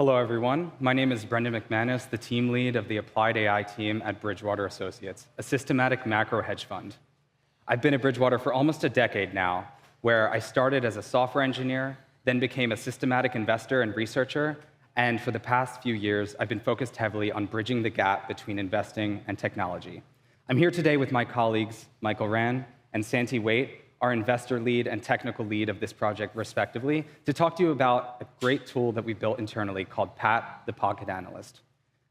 Hello, everyone. My name is Brendan McManus, the team lead of the Applied AI team at Bridgewater Associates, a systematic macro hedge fund. I've been at Bridgewater for almost a decade now, where I started as a software engineer, then became a systematic investor and researcher, and for the past few years, I've been focused heavily on bridging the gap between investing and technology. I'm here today with my colleagues, Michael Ran and Santi Waite, our investor lead and technical lead of this project, respectively, to talk to you about a great tool that we built internally called Pat, the Pocket Analyst.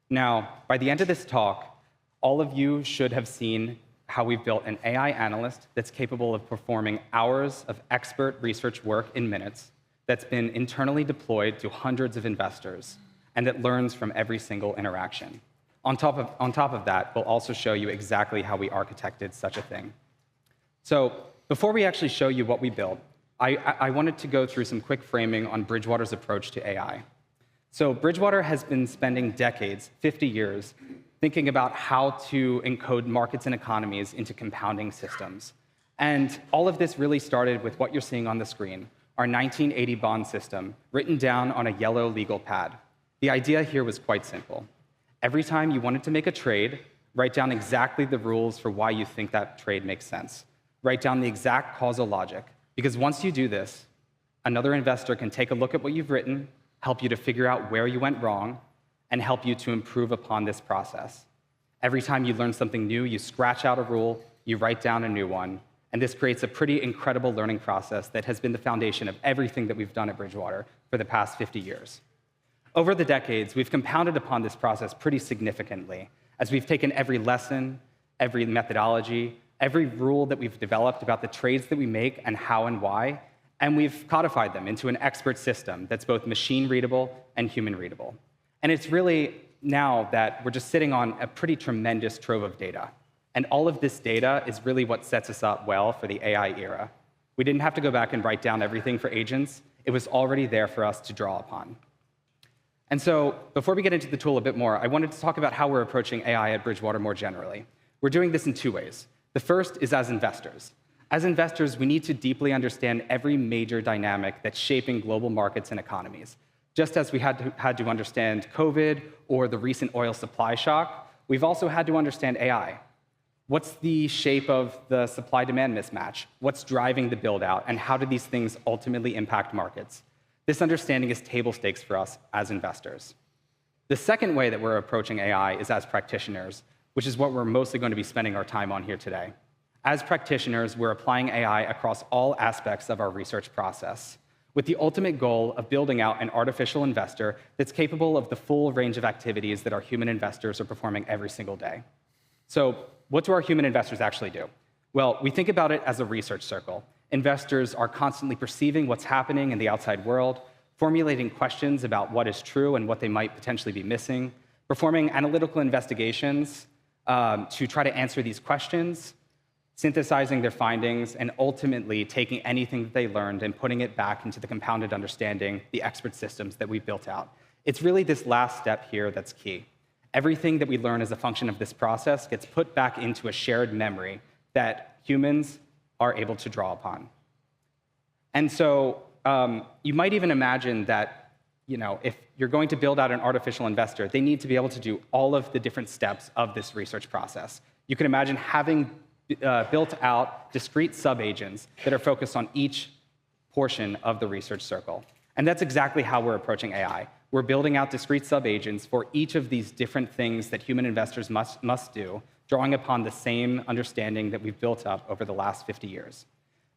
Now, by the end of this talk, all of you should have seen how we've built an AI analyst that's capable of performing hours of expert research work in minutes, that's been internally deployed to hundreds of investors, and that learns from every single interaction. On top of that, we'll also show you exactly how we architected such a thing. So, before we actually show you what we built, I wanted to go through some quick framing on Bridgewater's approach to AI. So Bridgewater has been spending decades, 50 years, thinking about how to encode markets and economies into compounding systems. And all of this really started with what you're seeing on the screen, our 1980 bond system, written down on a yellow legal pad. The idea here was quite simple. Every time you wanted to make a trade, write down exactly the rules for why you think that trade makes sense. Write down the exact causal logic, because once you do this, another investor can take a look at what you've written, help you to figure out where you went wrong, and help you to improve upon this process. Every time you learn something new, you scratch out a rule, you write down a new one, and this creates a pretty incredible learning process that has been the foundation of everything that we've done at Bridgewater for the past 50 years. Over the decades, we've compounded upon this process pretty significantly, as we've taken every lesson, every methodology, every rule that we've developed about the trades that we make and how and why, and we've codified them into an expert system that's both machine readable and human readable. And it's really now that we're just sitting on a pretty tremendous trove of data. And all of this data is really what sets us up well for the AI era. We didn't have to go back and write down everything for agents. It was already there for us to draw upon. And so before we get into the tool a bit more, I wanted to talk about how we're approaching AI at Bridgewater more generally. We're doing this in two ways. The first is as investors. As investors, we need to deeply understand every major dynamic that's shaping global markets and economies. Just as we had to understand COVID or the recent oil supply shock, we've also had to understand AI. What's the shape of the supply-demand mismatch? What's driving the build-out? And how do these things ultimately impact markets? This understanding is table stakes for us as investors. The second way that we're approaching AI is as practitioners, which is what we're mostly going to be spending our time on here today. As practitioners, we're applying AI across all aspects of our research process, with the ultimate goal of building out an artificial investor that's capable of the full range of activities that our human investors are performing every single day. So what do our human investors actually do? Well, we think about it as a research circle. Investors are constantly perceiving what's happening in the outside world, formulating questions about what is true and what they might potentially be missing, performing analytical investigations to try to answer these questions, synthesizing their findings, and ultimately taking anything that they learned and putting it back into the compounded understanding, the expert systems that we've built out. It's really this last step here that's key. Everything that we learn as a function of this process gets put back into a shared memory that humans are able to draw upon. And so you might even imagine that if you're going to build out an artificial investor, they need to be able to do all of the different steps of this research process. You can imagine having built out discrete sub-agents that are focused on each portion of the research circle. And that's exactly how we're approaching AI. We're building out discrete sub-agents for each of these different things that human investors must do, drawing upon the same understanding that we've built up over the last 50 years.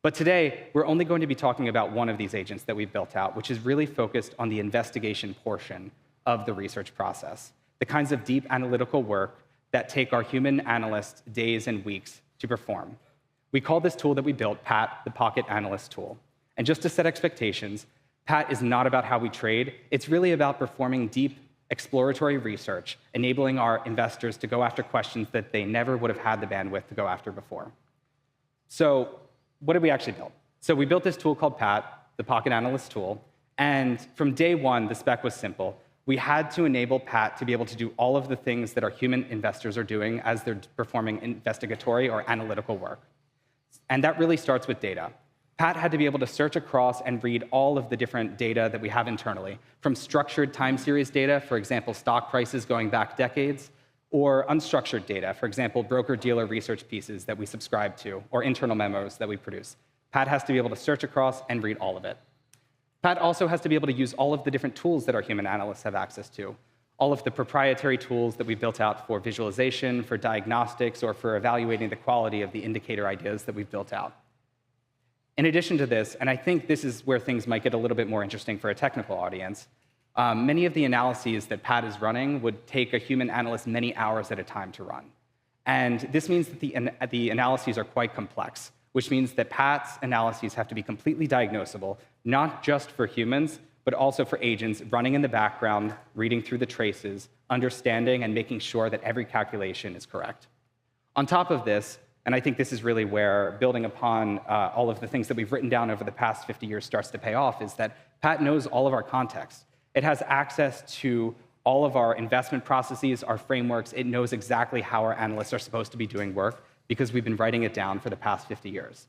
But today, we're only going to be talking about one of these agents that we've built out, which is really focused on the investigation portion of the research process, the kinds of deep analytical work that take our human analysts days and weeks to perform. We call this tool that we built Pat, the Pocket Analyst tool. And just to set expectations, Pat is not about how we trade. It's really about performing deep exploratory research, enabling our investors to go after questions that they never would have had the bandwidth to go after before. So what did we actually build? So we built this tool called Pat, the Pocket Analyst tool, and from day one, the spec was simple. We had to enable Pat to be able to do all of the things that our human investors are doing as they're performing investigatory or analytical work. And that really starts with data. Pat had to be able to search across and read all of the different data that we have internally, from structured time series data, for example, stock prices going back decades, or unstructured data, for example, broker-dealer research pieces that we subscribe to, or internal memos that we produce. Pat has to be able to search across and read all of it. Pat also has to be able to use all of the different tools that our human analysts have access to, all of the proprietary tools that we built out for visualization, for diagnostics, or for evaluating the quality of the indicator ideas that we've built out. In addition to this, and I think this is where things might get a little bit more interesting for a technical audience, many of the analyses that Pat is running would take a human analyst many hours at a time to run. And this means that the analyses are quite complex, which means that Pat's analyses have to be completely diagnosable, not just for humans, but also for agents running in the background, reading through the traces, understanding and making sure that every calculation is correct. On top of this, and I think this is really where building upon all of the things that we've written down over the past 50 years starts to pay off, is that Pat knows all of our context. It has access to all of our investment processes, our frameworks. It knows exactly how our analysts are supposed to be doing work because we've been writing it down for the past 50 years.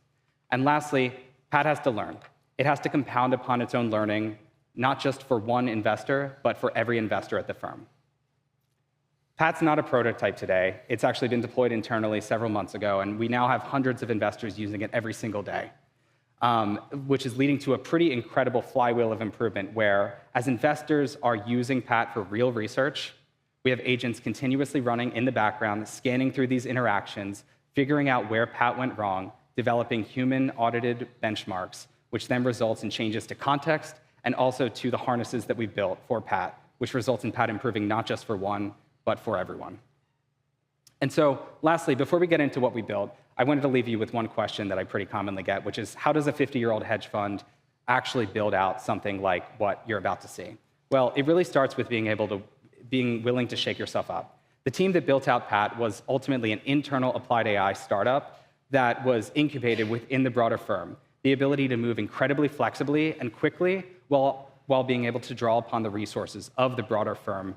And lastly, Pat has to learn. It has to compound upon its own learning, not just for one investor, but for every investor at the firm. Pat's not a prototype today. It's actually been deployed internally several months ago, and we now have hundreds of investors using it every single day, which is leading to a pretty incredible flywheel of improvement where, as investors are using Pat for real research, we have agents continuously running in the background, scanning through these interactions, figuring out where Pat went wrong, developing human-audited benchmarks, which then results in changes to context and also to the harnesses that we built for Pat, which results in Pat improving not just for one, but for everyone. And so, lastly, before we get into what we built, I wanted to leave you with one question that I pretty commonly get, which is, how does a 50-year-old hedge fund actually build out something like what you're about to see? Well, it really starts with being willing to shake yourself up. The team that built out Pat was ultimately an internal applied AI startup that was incubated within the broader firm. The ability to move incredibly flexibly and quickly while being able to draw upon the resources of the broader firm.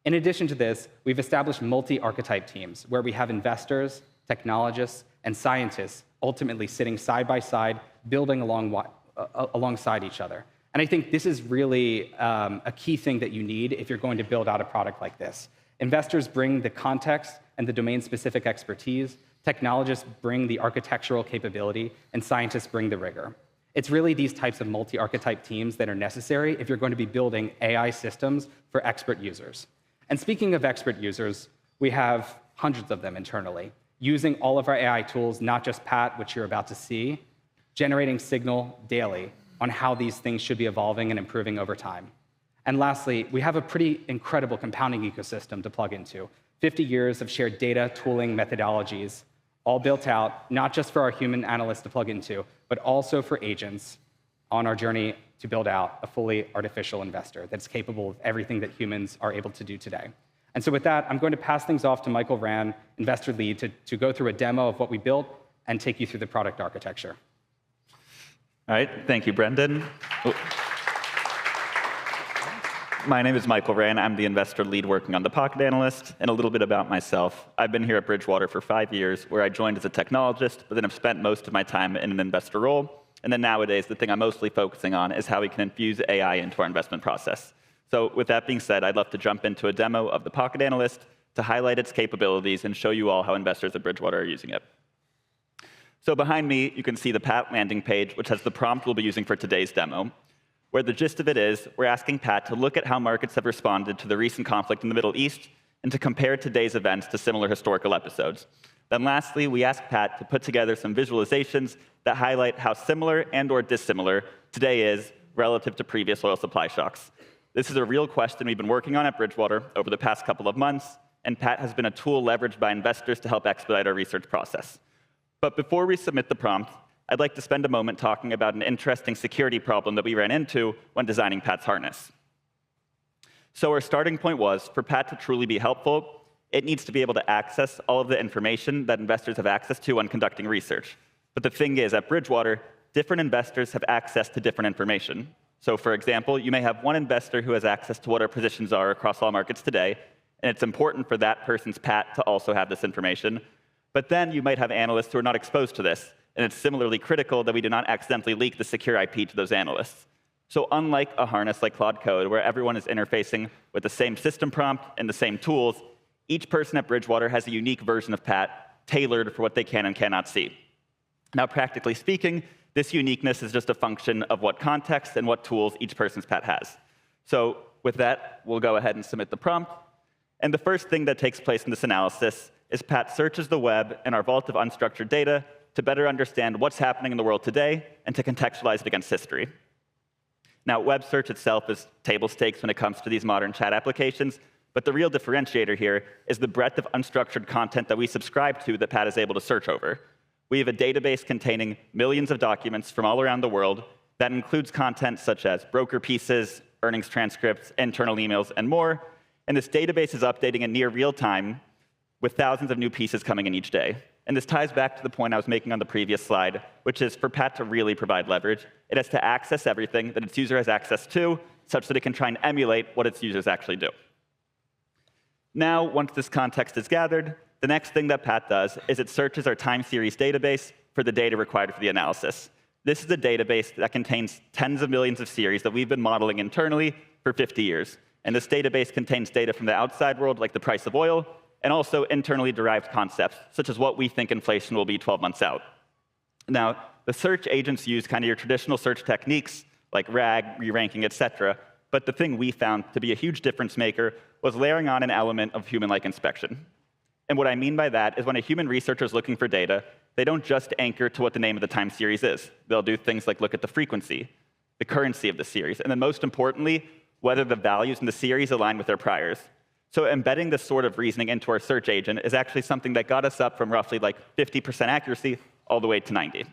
In addition to this, we've established multi-archetype teams where we have investors, technologists, and scientists ultimately sitting side by side, building alongside each other. And I think this is really a key thing that you need if you're going to build out a product like this. Investors bring the context and the domain-specific expertise, technologists bring the architectural capability, and scientists bring the rigor. It's really these types of multi-archetype teams that are necessary if you're going to be building AI systems for expert users. And speaking of expert users, we have hundreds of them internally, using all of our AI tools, not just Pat, which you're about to see, generating signal daily on how these things should be evolving and improving over time. And lastly, we have a pretty incredible compounding ecosystem to plug into. 50 years of shared data, tooling, methodologies, all built out, not just for our human analysts to plug into, but also for agents on our journey to build out a fully artificial investor that's capable of everything that humans are able to do today. And so with that, I'm going to pass things off to Michael Rand, investor lead, to go through a demo of what we built and take you through the product architecture. All right, thank you, Brendan. My name is Michael Rand. I'm the investor lead working on the Pocket Analyst. And a little bit about myself. I've been here at Bridgewater for 5 years, where I joined as a technologist, but then have spent most of my time in an investor role. And then nowadays, the thing I'm mostly focusing on is how we can infuse AI into our investment process. So with that being said, I'd love to jump into a demo of the Pocket Analyst to highlight its capabilities and show you all how investors at Bridgewater are using it. So behind me, you can see the Pat landing page, which has the prompt we'll be using for today's demo, where the gist of it is we're asking Pat to look at how markets have responded to the recent conflict in the Middle East and to compare today's events to similar historical episodes. Then lastly, we ask Pat to put together some visualizations that highlight how similar and/or dissimilar today is relative to previous oil supply shocks. This is a real question we've been working on at Bridgewater over the past couple of months, and Pat has been a tool leveraged by investors to help expedite our research process. But before we submit the prompt, I'd like to spend a moment talking about an interesting security problem that we ran into when designing Pat's harness. So our starting point was, for Pat to truly be helpful, it needs to be able to access all of the information that investors have access to when conducting research. But the thing is, at Bridgewater, different investors have access to different information. So for example, you may have one investor who has access to what our positions are across all markets today, and it's important for that person's Pat to also have this information. But then you might have analysts who are not exposed to this, and it's similarly critical that we do not accidentally leak the secure IP to those analysts. So unlike a harness like Claude Code, where everyone is interfacing with the same system prompt and the same tools, each person at Bridgewater has a unique version of Pat tailored for what they can and cannot see. Now, practically speaking, this uniqueness is just a function of what context and what tools each person's Pat has. So with that, we'll go ahead and submit the prompt. And the first thing that takes place in this analysis is Pat searches the web and our vault of unstructured data to better understand what's happening in the world today and to contextualize it against history. Now, web search itself is table stakes when it comes to these modern chat applications, but the real differentiator here is the breadth of unstructured content that we subscribe to that Pat is able to search over. We have a database containing millions of documents from all around the world that includes content such as broker pieces, earnings transcripts, internal emails, and more. And this database is updating in near real time with thousands of new pieces coming in each day. And this ties back to the point I was making on the previous slide, which is for Pat to really provide leverage, it has to access everything that its user has access to, such that it can try and emulate what its users actually do. Now, once this context is gathered, the next thing that Pat does is it searches our time series database for the data required for the analysis. This is a database that contains tens of millions of series that we've been modeling internally for 50 years. And this database contains data from the outside world, like the price of oil, and also internally derived concepts, such as what we think inflation will be 12 months out. Now, the search agents use kind of your traditional search techniques, like RAG, re-ranking, et cetera. But the thing we found to be a huge difference maker was layering on an element of human-like inspection. And what I mean by that is when a human researcher is looking for data, they don't just anchor to what the name of the time series is. They'll do things like look at the frequency, the currency of the series, and then most importantly, whether the values in the series align with their priors. So embedding this sort of reasoning into our search agent is actually something that got us up from roughly like 50% accuracy all the way to 90.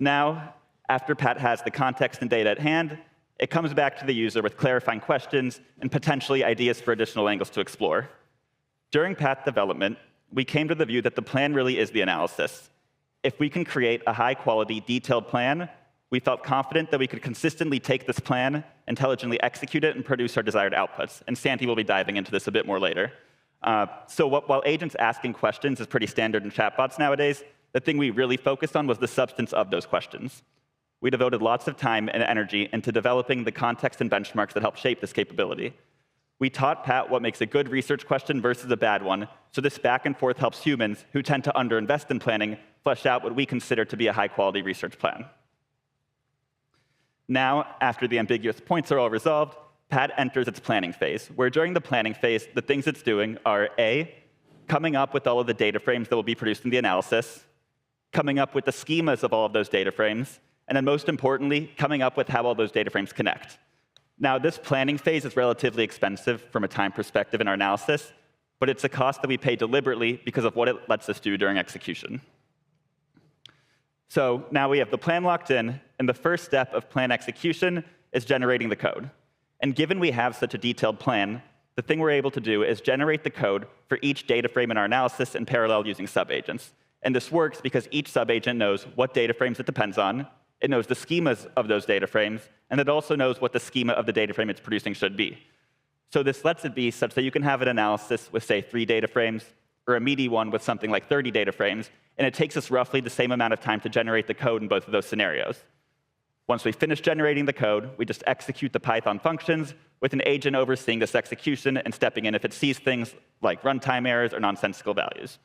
Now, after Pat has the context and data at hand, it comes back to the user with clarifying questions and potentially ideas for additional angles to explore. During Pat development, we came to the view that the plan really is the analysis. If we can create a high-quality, detailed plan, we felt confident that we could consistently take this plan, intelligently execute it, and produce our desired outputs. And Santi will be diving into this a bit more later. While agents asking questions is pretty standard in chatbots nowadays, the thing we really focused on was the substance of those questions. We devoted lots of time and energy into developing the context and benchmarks that help shape this capability. We taught Pat what makes a good research question versus a bad one, so this back and forth helps humans, who tend to underinvest in planning, flesh out what we consider to be a high-quality research plan. Now, after the ambiguous points are all resolved, Pat enters its planning phase, where during the planning phase, the things it's doing are A, coming up with all of the data frames that will be produced in the analysis, coming up with the schemas of all of those data frames, and then most importantly, coming up with how all those data frames connect. Now, this planning phase is relatively expensive from a time perspective in our analysis, but it's a cost that we pay deliberately because of what it lets us do during execution. So now we have the plan locked in, and the first step of plan execution is generating the code. And given we have such a detailed plan, the thing we're able to do is generate the code for each data frame in our analysis in parallel using subagents. And this works because each subagent knows what data frames it depends on, it knows the schemas of those data frames, and it also knows what the schema of the data frame it's producing should be. So this lets it be such that you can have an analysis with, say, 3 data frames, or a meaty one with something like 30 data frames, and it takes us roughly the same amount of time to generate the code in both of those scenarios. Once we finish generating the code, we just execute the Python functions with an agent overseeing this execution and stepping in if it sees things like runtime errors or nonsensical values.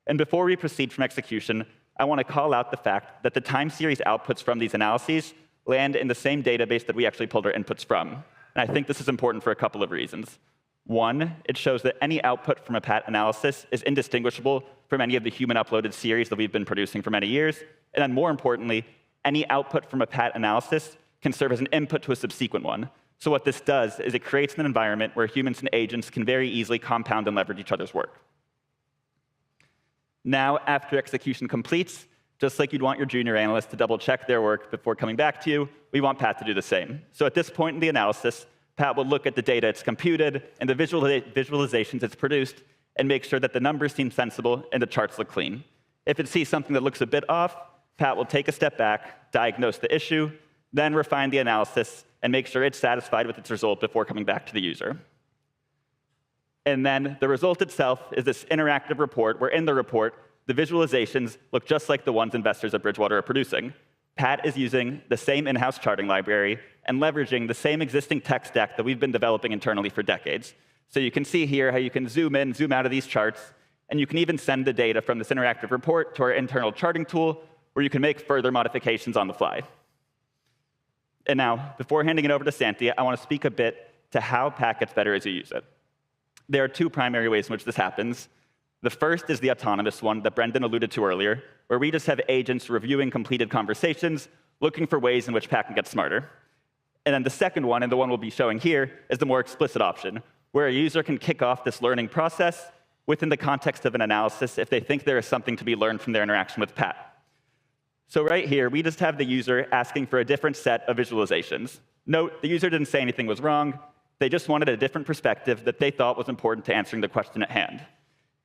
And before we proceed from execution, I want to call out the fact that the time series outputs from these analyses land in the same database that we actually pulled our inputs from. And I think this is important for a couple of reasons. One, it shows that any output from a Pat analysis is indistinguishable from any of the human-uploaded series that we've been producing for many years. And then more importantly, any output from a Pat analysis can serve as an input to a subsequent one. So what this does is it creates an environment where humans and agents can very easily compound and leverage each other's work. Now, after execution completes, just like you'd want your junior analyst to double-check their work before coming back to you, we want Pat to do the same. So at this point in the analysis, Pat will look at the data it's computed and the visualizations it's produced and make sure that the numbers seem sensible and the charts look clean. If it sees something that looks a bit off, Pat will take a step back, diagnose the issue, then refine the analysis and make sure it's satisfied with its result before coming back to the user. And then the result itself is this interactive report, where in the report, the visualizations look just like the ones investors at Bridgewater are producing. Pat is using the same in-house charting library and leveraging the same existing tech stack that we've been developing internally for decades. So you can see here how you can zoom in, zoom out of these charts, and you can even send the data from this interactive report to our internal charting tool, where you can make further modifications on the fly. And now, before handing it over to Santi, I want to speak a bit to how Pat gets better as you use it. There are two primary ways in which this happens. The first is the autonomous one that Brendan alluded to earlier, where we just have agents reviewing completed conversations, looking for ways in which Pat can get smarter. And then the second one, and the one we'll be showing here, is the more explicit option, where a user can kick off this learning process within the context of an analysis if they think there is something to be learned from their interaction with Pat. So right here, we just have the user asking for a different set of visualizations. Note, the user didn't say anything was wrong. They just wanted a different perspective that they thought was important to answering the question at hand.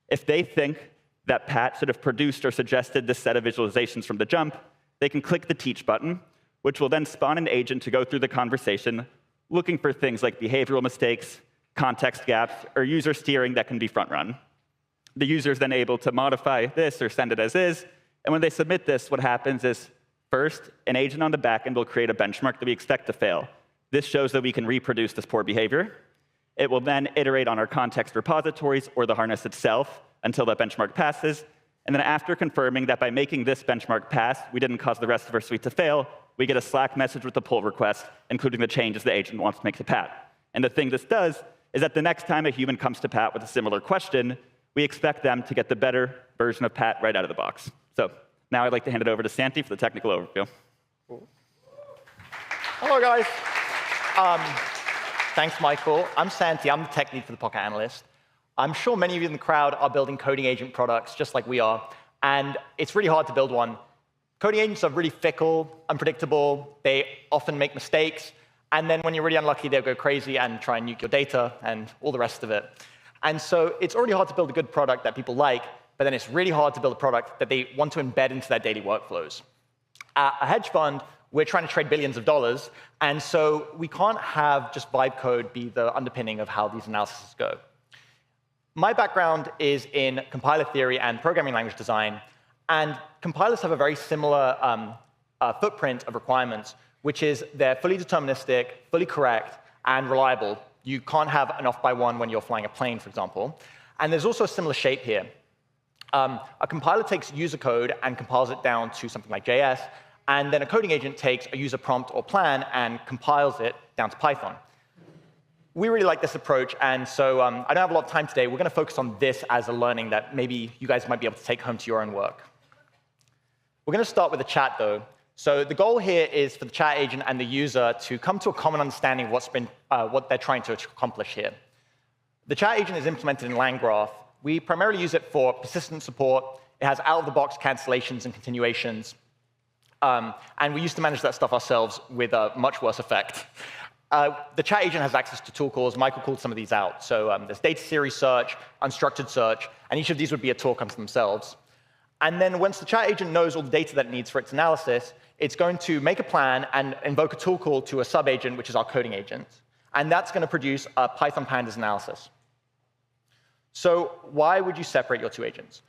If they think that Pat should have produced or suggested this set of visualizations from the jump, they can click the Teach button, which will then spawn an agent to go through the conversation, looking for things like behavioral mistakes, context gaps, or user steering that can be front-run. The user is then able to modify this or send it as is, and when they submit this, what happens is, first, an agent on the back end will create a benchmark that we expect to fail. This shows that we can reproduce this poor behavior. It will then iterate on our context repositories or the harness itself until that benchmark passes. And then after confirming that by making this benchmark pass, we didn't cause the rest of our suite to fail, we get a Slack message with the pull request, including the changes the agent wants to make to Pat. And the thing this does is that the next time a human comes to Pat with a similar question, we expect them to get the better version of Pat right out of the box. So now I'd like to hand it over to Santi for the technical overview. Hello, guys. Thanks, Michael. I'm Santi. I'm the tech lead for the Pocket Analyst. I'm sure many of you in the crowd are building coding agent products just like we are, and it's really hard to build one. Coding agents are really fickle, unpredictable. They often make mistakes, and then when you're really unlucky, they'll go crazy and try and nuke your data and all the rest of it. And so it's already hard to build a good product that people like, but then it's really hard to build a product that they want to embed into their daily workflows. At a hedge fund, we're trying to trade billions of dollars, and so we can't have just vibe code be the underpinning of how these analyses go. My background is in compiler theory and programming language design, and compilers have a very similar footprint of requirements, which is they're fully deterministic, fully correct, and reliable. You can't have an off by one when you're flying a plane, for example. And there's also a similar shape here. A compiler takes user code and compiles it down to something like JS, and then a coding agent takes a user prompt or plan and compiles it down to Python. We really like this approach, and so I don't have a lot of time today. We're going to focus on this as a learning that maybe you guys might be able to take home to your own work. We're going to start with the chat, though. So the goal here is for the chat agent and the user to come to a common understanding of what they're trying to accomplish here. The chat agent is implemented in LangGraph. We primarily use it for persistent support. It has out-of-the-box cancellations and continuations. And we used to manage that stuff ourselves with a much worse effect. The chat agent has access to tool calls. Michael called some of these out. So there's data series search, unstructured search, and each of these would be a talk unto themselves. And then once the chat agent knows all the data that it needs for its analysis, it's going to make a plan and invoke a tool call to a sub-agent, which is our coding agent. And that's going to produce a Python pandas analysis. So why would you separate your two agents?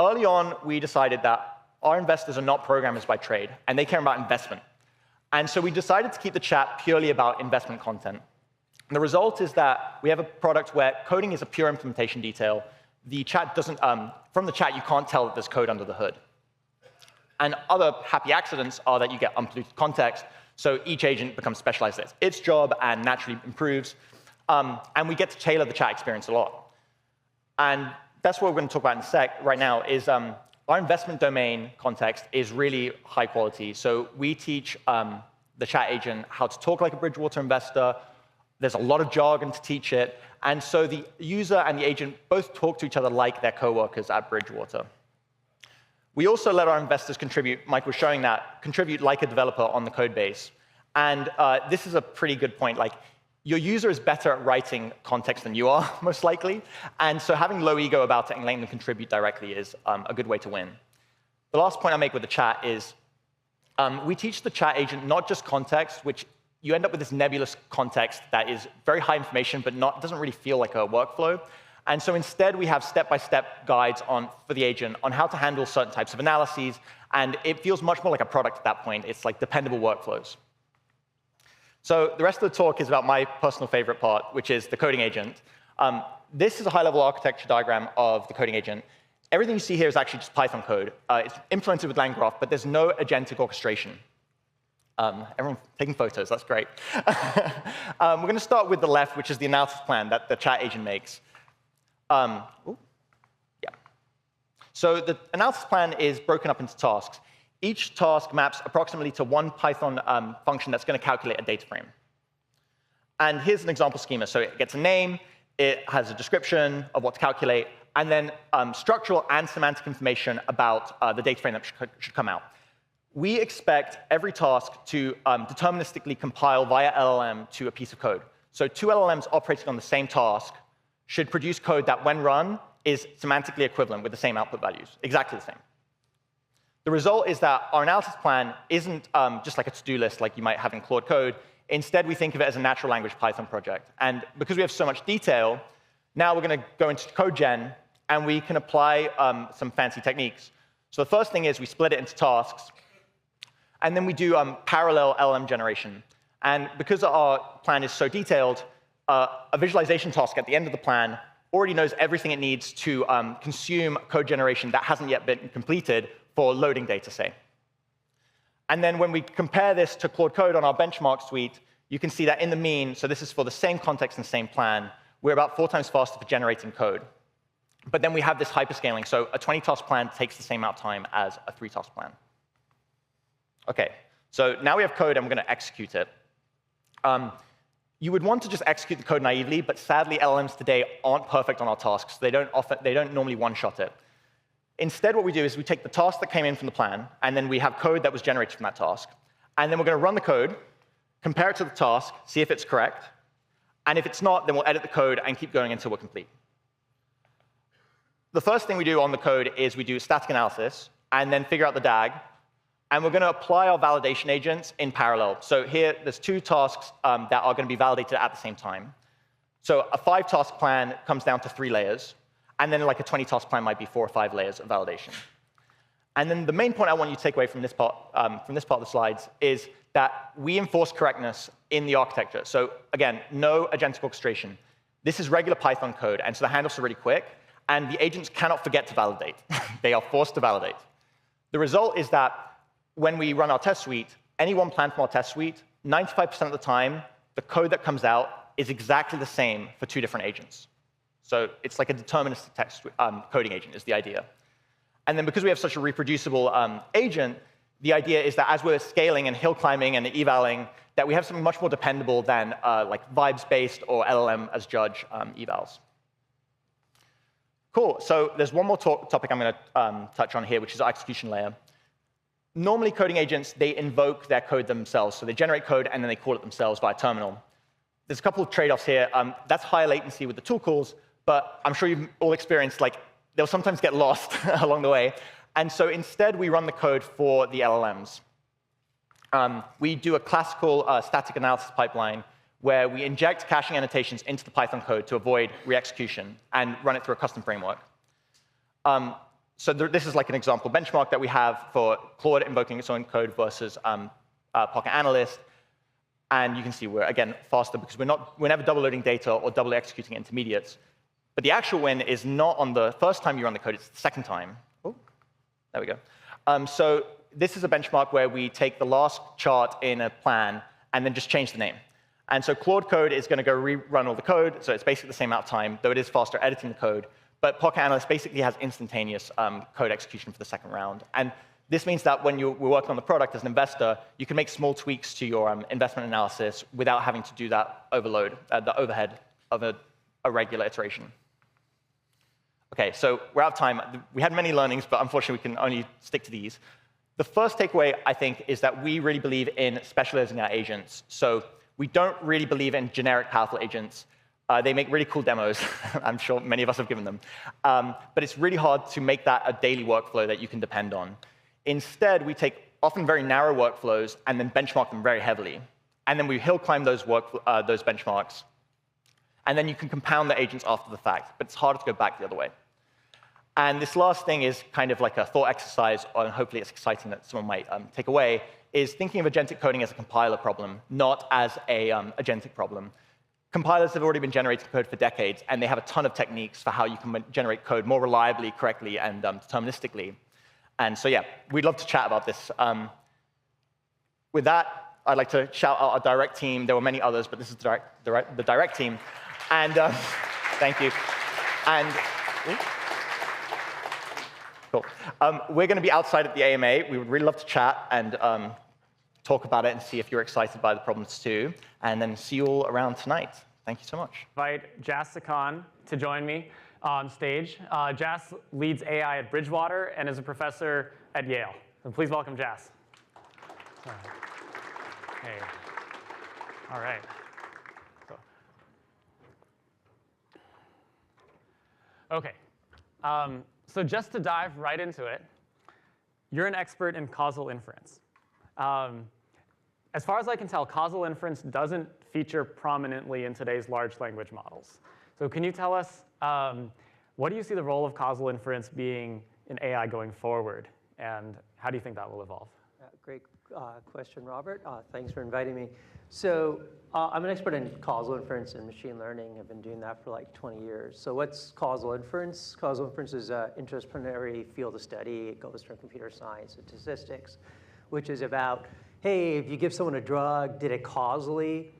Early on, we decided that our investors are not programmers by trade, and they care about investment. And so we decided to keep the chat purely about investment content. And the result is that we have a product where coding is a pure implementation detail. The chat doesn't, from the chat, you can't tell that there's code under the hood. And other happy accidents are that you get unpolluted context, so each agent becomes specialized at its job and naturally improves. And we get to tailor the chat experience a lot. And that's what we're going to talk about in a sec right now is our investment domain context is really high quality. So we teach the chat agent how to talk like a Bridgewater investor. There's a lot of jargon to teach it. And so the user and the agent both talk to each other like their coworkers at Bridgewater. We also let our investors contribute, Mike was showing that, contribute like a developer on the code base. And this is a pretty good point. Like, your user is better at writing context than you are, most likely. And so having low ego about it and letting them contribute directly is a good way to win. The last point I make with the chat is we teach the chat agent not just context, which you end up with this nebulous context that is very high information, but doesn't really feel like a workflow. And so instead, we have step-by-step guides for the agent on how to handle certain types of analyses. And it feels much more like a product at that point. It's like dependable workflows. So the rest of the talk is about my personal favorite part, which is the coding agent. This is a high-level architecture diagram of the coding agent. Everything you see here is actually just Python code. It's implemented with LangGraph, but there's no agentic orchestration. Everyone's taking photos. That's great. We're going to start with the left, which is the analysis plan that the chat agent makes. Yeah. So the analysis plan is broken up into tasks. Each task maps approximately to one Python function that's going to calculate a data frame. And here's an example schema. So it gets a name, it has a description of what to calculate, and then structural and semantic information about the data frame that should come out. We expect every task to deterministically compile via LLM to a piece of code. So two LLMs operating on the same task should produce code that, when run, is semantically equivalent with the same output values, exactly the same. The result is that our analysis plan isn't just like a to-do list like you might have in Claude Code. Instead, we think of it as a natural language Python project. And because we have so much detail, now we're going to go into code gen, and we can apply some fancy techniques. So the first thing is we split it into tasks, and then we do parallel LLM generation. And because our plan is so detailed, a visualization task at the end of the plan already knows everything it needs to consume code generation that hasn't yet been completed for loading data, say. And then when we compare this to Claude Code on our benchmark suite, you can see that in the mean, so this is for the same context and same plan, we're about 4 times faster for generating code. But then we have this hyperscaling, so a 20-task plan takes the same amount of time as a 3-task plan. OK, so now we have code, and we're going to execute it. You would want to just execute the code naively, but sadly, LLMs today aren't perfect on our tasks. They don't normally one-shot it. Instead, what we do is we take the task that came in from the plan, and then we have code that was generated from that task. And then we're going to run the code, compare it to the task, see if it's correct. And if it's not, then we'll edit the code and keep going until we're complete. The first thing we do on the code is we do static analysis, and then figure out the DAG. And we're going to apply our validation agents in parallel. So here, there's 2 tasks that are going to be validated at the same time. So a 5-task plan comes down to 3 layers. And then like a 20-task plan might be 4 or 5 layers of validation. And then the main point I want you to take away from this part of the slides is that we enforce correctness in the architecture. So again, no agentic orchestration. This is regular Python code, and so the handoffs are really quick. And the agents cannot forget to validate. They are forced to validate. The result is that when we run our test suite, any one plan from our test suite, 95% of the time, the code that comes out is exactly the same for 2 different agents. So it's like a deterministic text coding agent is the idea. And then because we have such a reproducible agent, the idea is that as we're scaling and hill climbing and evaling, that we have something much more dependable than like vibes-based or LLM as judge evals. Cool. So there's one more topic I'm going to touch on here, which is our execution layer. Normally, coding agents, they invoke their code themselves. So they generate code, and then they call it themselves via terminal. There's a couple of trade-offs here. That's higher latency with the tool calls. But I'm sure you've all experienced, like, they'll sometimes get lost along the way. And so instead, we run the code for the LLMs. We do a classical static analysis pipeline where we inject caching annotations into the Python code to avoid re-execution and run it through a custom framework. So this is like an example benchmark that we have for Claude invoking its own code versus Pocket Analyst. And you can see we're, again, faster because we're never double loading data or double executing intermediates. But the actual win is not on the first time you run the code, it's the second time. Oh, there we go. So this is a benchmark where we take the last chart in a plan and then just change the name. And so Claude Code is going to go rerun all the code, so it's basically the same amount of time, though it is faster editing the code. But Pocket Analyst basically has instantaneous code execution for the second round. And this means that when we're working on the product as an investor, you can make small tweaks to your investment analysis without having to do that the overhead of a regular iteration. OK, so we're out of time. We had many learnings, but unfortunately, we can only stick to these. The first takeaway, I think, is that we really believe in specializing our agents. So we don't really believe in generic powerful agents. They make really cool demos. I'm sure many of us have given them. But it's really hard to make that a daily workflow that you can depend on. Instead, we take often very narrow workflows and then benchmark them very heavily. And then we hill climb those benchmarks. And then you can compound the agents after the fact, but it's harder to go back the other way. And this last thing is kind of like a thought exercise, and hopefully it's exciting that someone might take away, is thinking of agentic coding as a compiler problem, not as a agentic problem. Compilers have already been generating code for decades, and they have a ton of techniques for how you can generate code more reliably, correctly, and deterministically. And so, yeah, we'd love to chat about this. With that, I'd like to shout out our direct team. There were many others, but this is the direct team. And thank you. And cool. We're going to be outside at the AMA. We would really love to chat and talk about it and see if you're excited by the problems too. And then see you all around tonight. Thank you so much. Invite Jas Sakan to join me on stage. Jas leads AI at Bridgewater and is a professor at Yale. So please welcome Jas. Hey. All right. OK. So just to dive right into it, you're an expert in causal inference. As far as I can tell, causal inference doesn't feature prominently in today's large language models. So can you tell us, what do you see the role of causal inference being in AI going forward? And how do you think that will evolve? Great question, Robert. Thanks for inviting me. So I'm an expert in causal inference and machine learning. I've been doing that for like 20 years. So what's causal inference? Causal inference is an interdisciplinary field of study. It goes from computer science to statistics, which is about, hey, if you give someone a drug, did it causally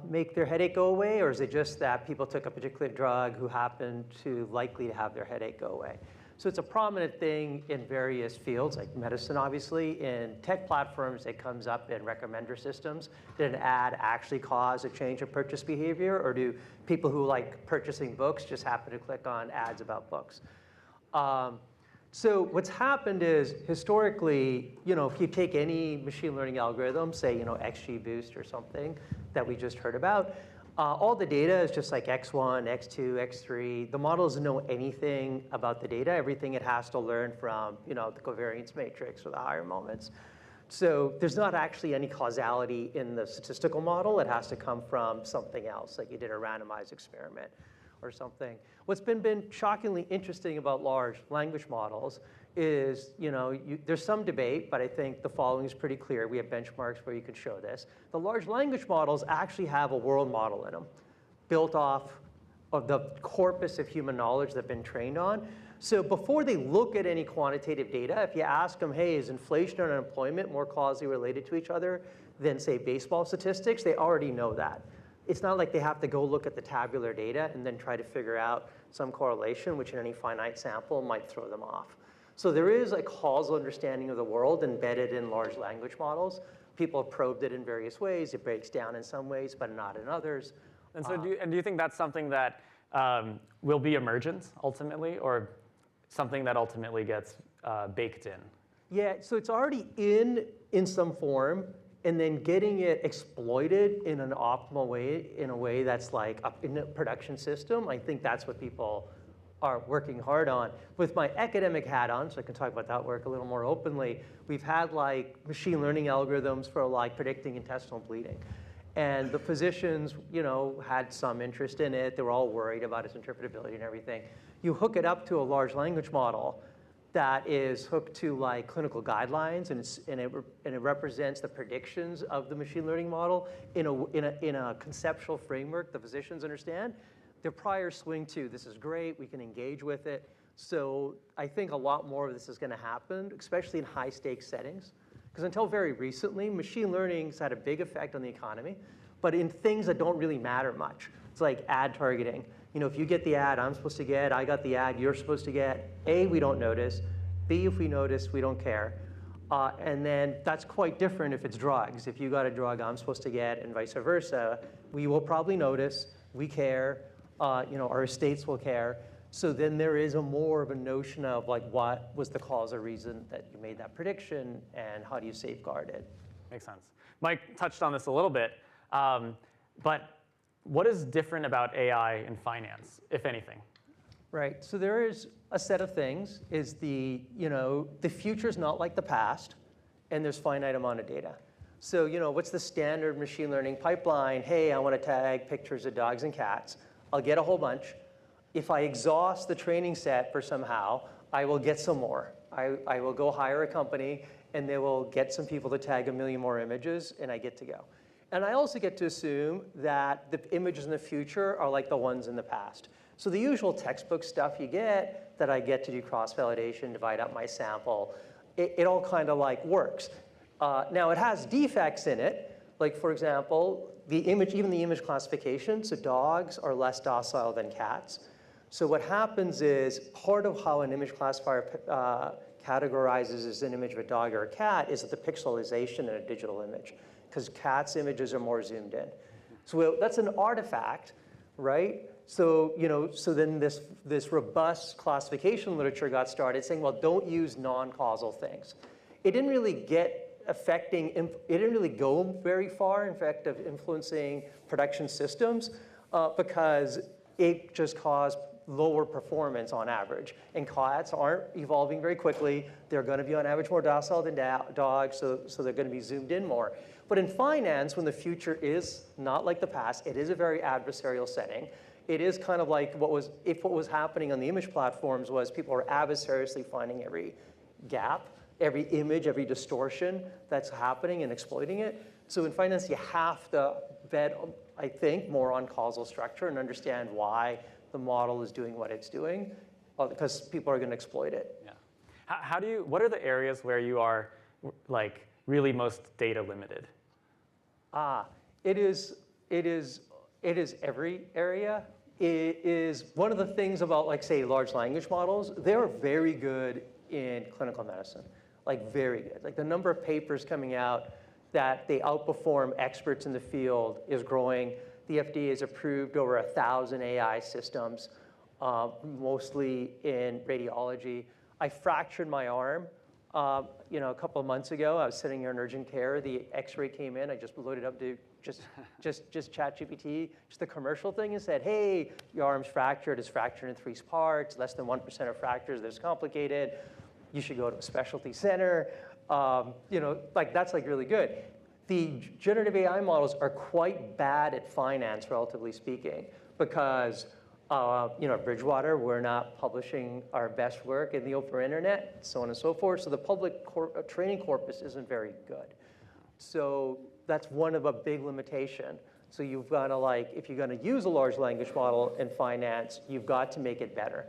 make their headache go away? Or is it just that people took a particular drug who happened to likely to have their headache go away? So it's a prominent thing in various fields, like medicine, obviously. In tech platforms, it comes up in recommender systems. Did an ad actually cause a change in purchase behavior? Or do people who like purchasing books just happen to click on ads about books? So what's happened is, historically, if you take any machine learning algorithm, say XGBoost or something that we just heard about, all the data is just like X1, X2, X3. The model doesn't know anything about the data. Everything it has to learn from the covariance matrix or the higher moments. So there's not actually any causality in the statistical model. It has to come from something else, like you did a randomized experiment or something. What's been shockingly interesting about large language models is, there's some debate, but I think the following is pretty clear. We have benchmarks where you can show this. The large language models actually have a world model in them, built off of the corpus of human knowledge they've been trained on. So before they look at any quantitative data, if you ask them, hey, is inflation and unemployment more causally related to each other than, say, baseball statistics, they already know that. It's not like they have to go look at the tabular data and then try to figure out some correlation, which in any finite sample might throw them off. So there is a causal understanding of the world embedded in large language models. People have probed it in various ways. It breaks down in some ways, but not in others. And so do you think that's something that will be emergent ultimately, or something that ultimately gets baked in? Yeah, so it's already in some form, and then getting it exploited in an optimal way, in a way that's like in a production system, I think that's what people are working hard on. With my academic hat on, so I can talk about that work a little more openly, we've had like machine learning algorithms for like predicting intestinal bleeding. And the physicians, had some interest in it. They were all worried about its interpretability and everything. You hook it up to a large language model that is hooked to like clinical guidelines, and it represents the predictions of the machine learning model in a conceptual framework the physicians understand. Their prior swing to, this is great, we can engage with it. So I think a lot more of this is going to happen, especially in high stakes settings. Because until very recently, machine learning's had a big effect on the economy, but in things that don't really matter much. It's like ad targeting. If you get the ad I'm supposed to get, I got the ad you're supposed to get, A, we don't notice. B, if we notice, we don't care. And then that's quite different if it's drugs. If you got a drug I'm supposed to get and vice versa, we will probably notice, we care, our estates will care. So then there is more of a notion of like, what was the cause or reason that you made that prediction, and how do you safeguard it? Makes sense. Mike touched on this a little bit, but what is different about AI in finance, if anything? Right, so there is a set of things, is the future is not like the past, and there's finite amount of data. So what's the standard machine learning pipeline? Hey, I want to tag pictures of dogs and cats. I'll get a whole bunch. If I exhaust the training set for somehow, I will get some more. I will go hire a company, and they will get some people to tag 1 million more images, and I get to go. And I also get to assume that the images in the future are like the ones in the past. So the usual textbook stuff you get, that I get to do cross-validation, divide up my sample, it all kind of like works. Now it has defects in it, like for example, even the image classification, so dogs are less docile than cats. So what happens is part of how an image classifier categorizes as an image of a dog or a cat is that the pixelization in a digital image, because cats' images are more zoomed in. So that's an artifact, right? So so then this robust classification literature got started saying, well, don't use non-causal things. It didn't really it didn't really go very far, in fact, of influencing production systems because it just caused lower performance on average. And cats aren't evolving very quickly. They're going to be on average more docile than dogs, so they're going to be zoomed in more. But in finance, when the future is not like the past, it is a very adversarial setting. It is kind of like what was happening on the image platforms was people were adversariously finding every gap, every image, every distortion that's happening and exploiting it. So in finance, you have to bet, I think, more on causal structure and understand why the model is doing what it's doing, because people are going to exploit it. Yeah. What are the areas where you are like really most data limited? It is every area. It is one of the things about, like, say, large language models. They're very good in clinical medicine, like very good. Like the number of papers coming out that they outperform experts in the field is growing. The FDA has approved over 1,000 AI systems, mostly in radiology. I fractured my arm. A couple of months ago, I was sitting here in urgent care. The X-ray came in. I just loaded up to just ChatGPT, just the commercial thing, and said, "Hey, your arm's fractured. It's fractured in 3 parts. Less than 1% of fractures. That's complicated. You should go to a specialty center." Like that's like really good. The generative AI models are quite bad at finance, relatively speaking, because at Bridgewater, we're not publishing our best work in the open internet, so on and so forth. So the public training corpus isn't very good. So that's one of a big limitation. So you've got to, like, if you're going to use a large language model in finance, you've got to make it better.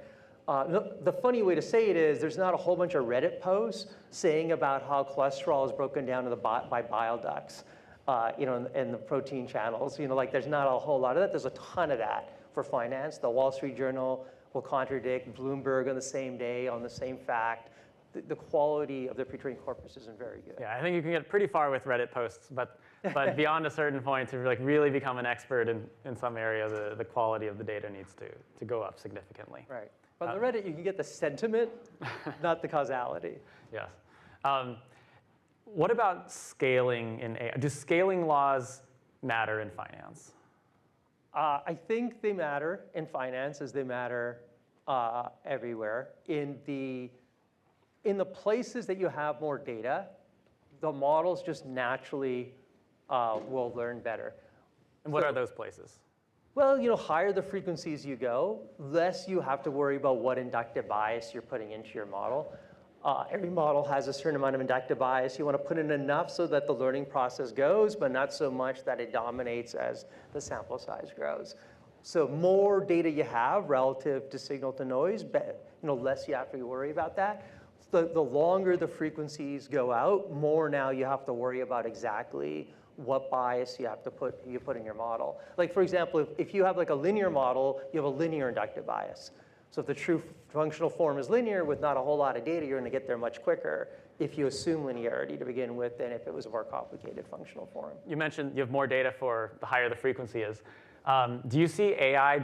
The funny way to say it is there's not a whole bunch of Reddit posts saying about how cholesterol is broken down by bile ducts, and the protein channels. Like there's not a whole lot of that. There's a ton of that for finance. The Wall Street Journal will contradict Bloomberg on the same day on the same fact. The quality of the pre-training corpus isn't very good. Yeah, I think you can get pretty far with Reddit posts, but beyond a certain point, to like really become an expert in some area, the quality of the data needs to go up significantly. Right. On the Reddit, you can get the sentiment, not the causality. Yes. What about scaling in AI? Do scaling laws matter in finance? I think they matter in finance as they matter everywhere. In the places that you have more data, the models just naturally will learn better. And what are those places? Well, higher the frequencies you go, less you have to worry about what inductive bias you're putting into your model. Every model has a certain amount of inductive bias. You want to put in enough so that the learning process goes, but not so much that it dominates as the sample size grows. So more data you have relative to signal to noise, less you have to worry about that. The longer the frequencies go out, more now you have to worry about exactly what bias you put in your model. Like for example, if you have like a linear model, you have a linear inductive bias. So if the true functional form is linear with not a whole lot of data, you're going to get there much quicker if you assume linearity to begin with than if it was a more complicated functional form. You mentioned you have more data for the higher the frequency is. Do you see AI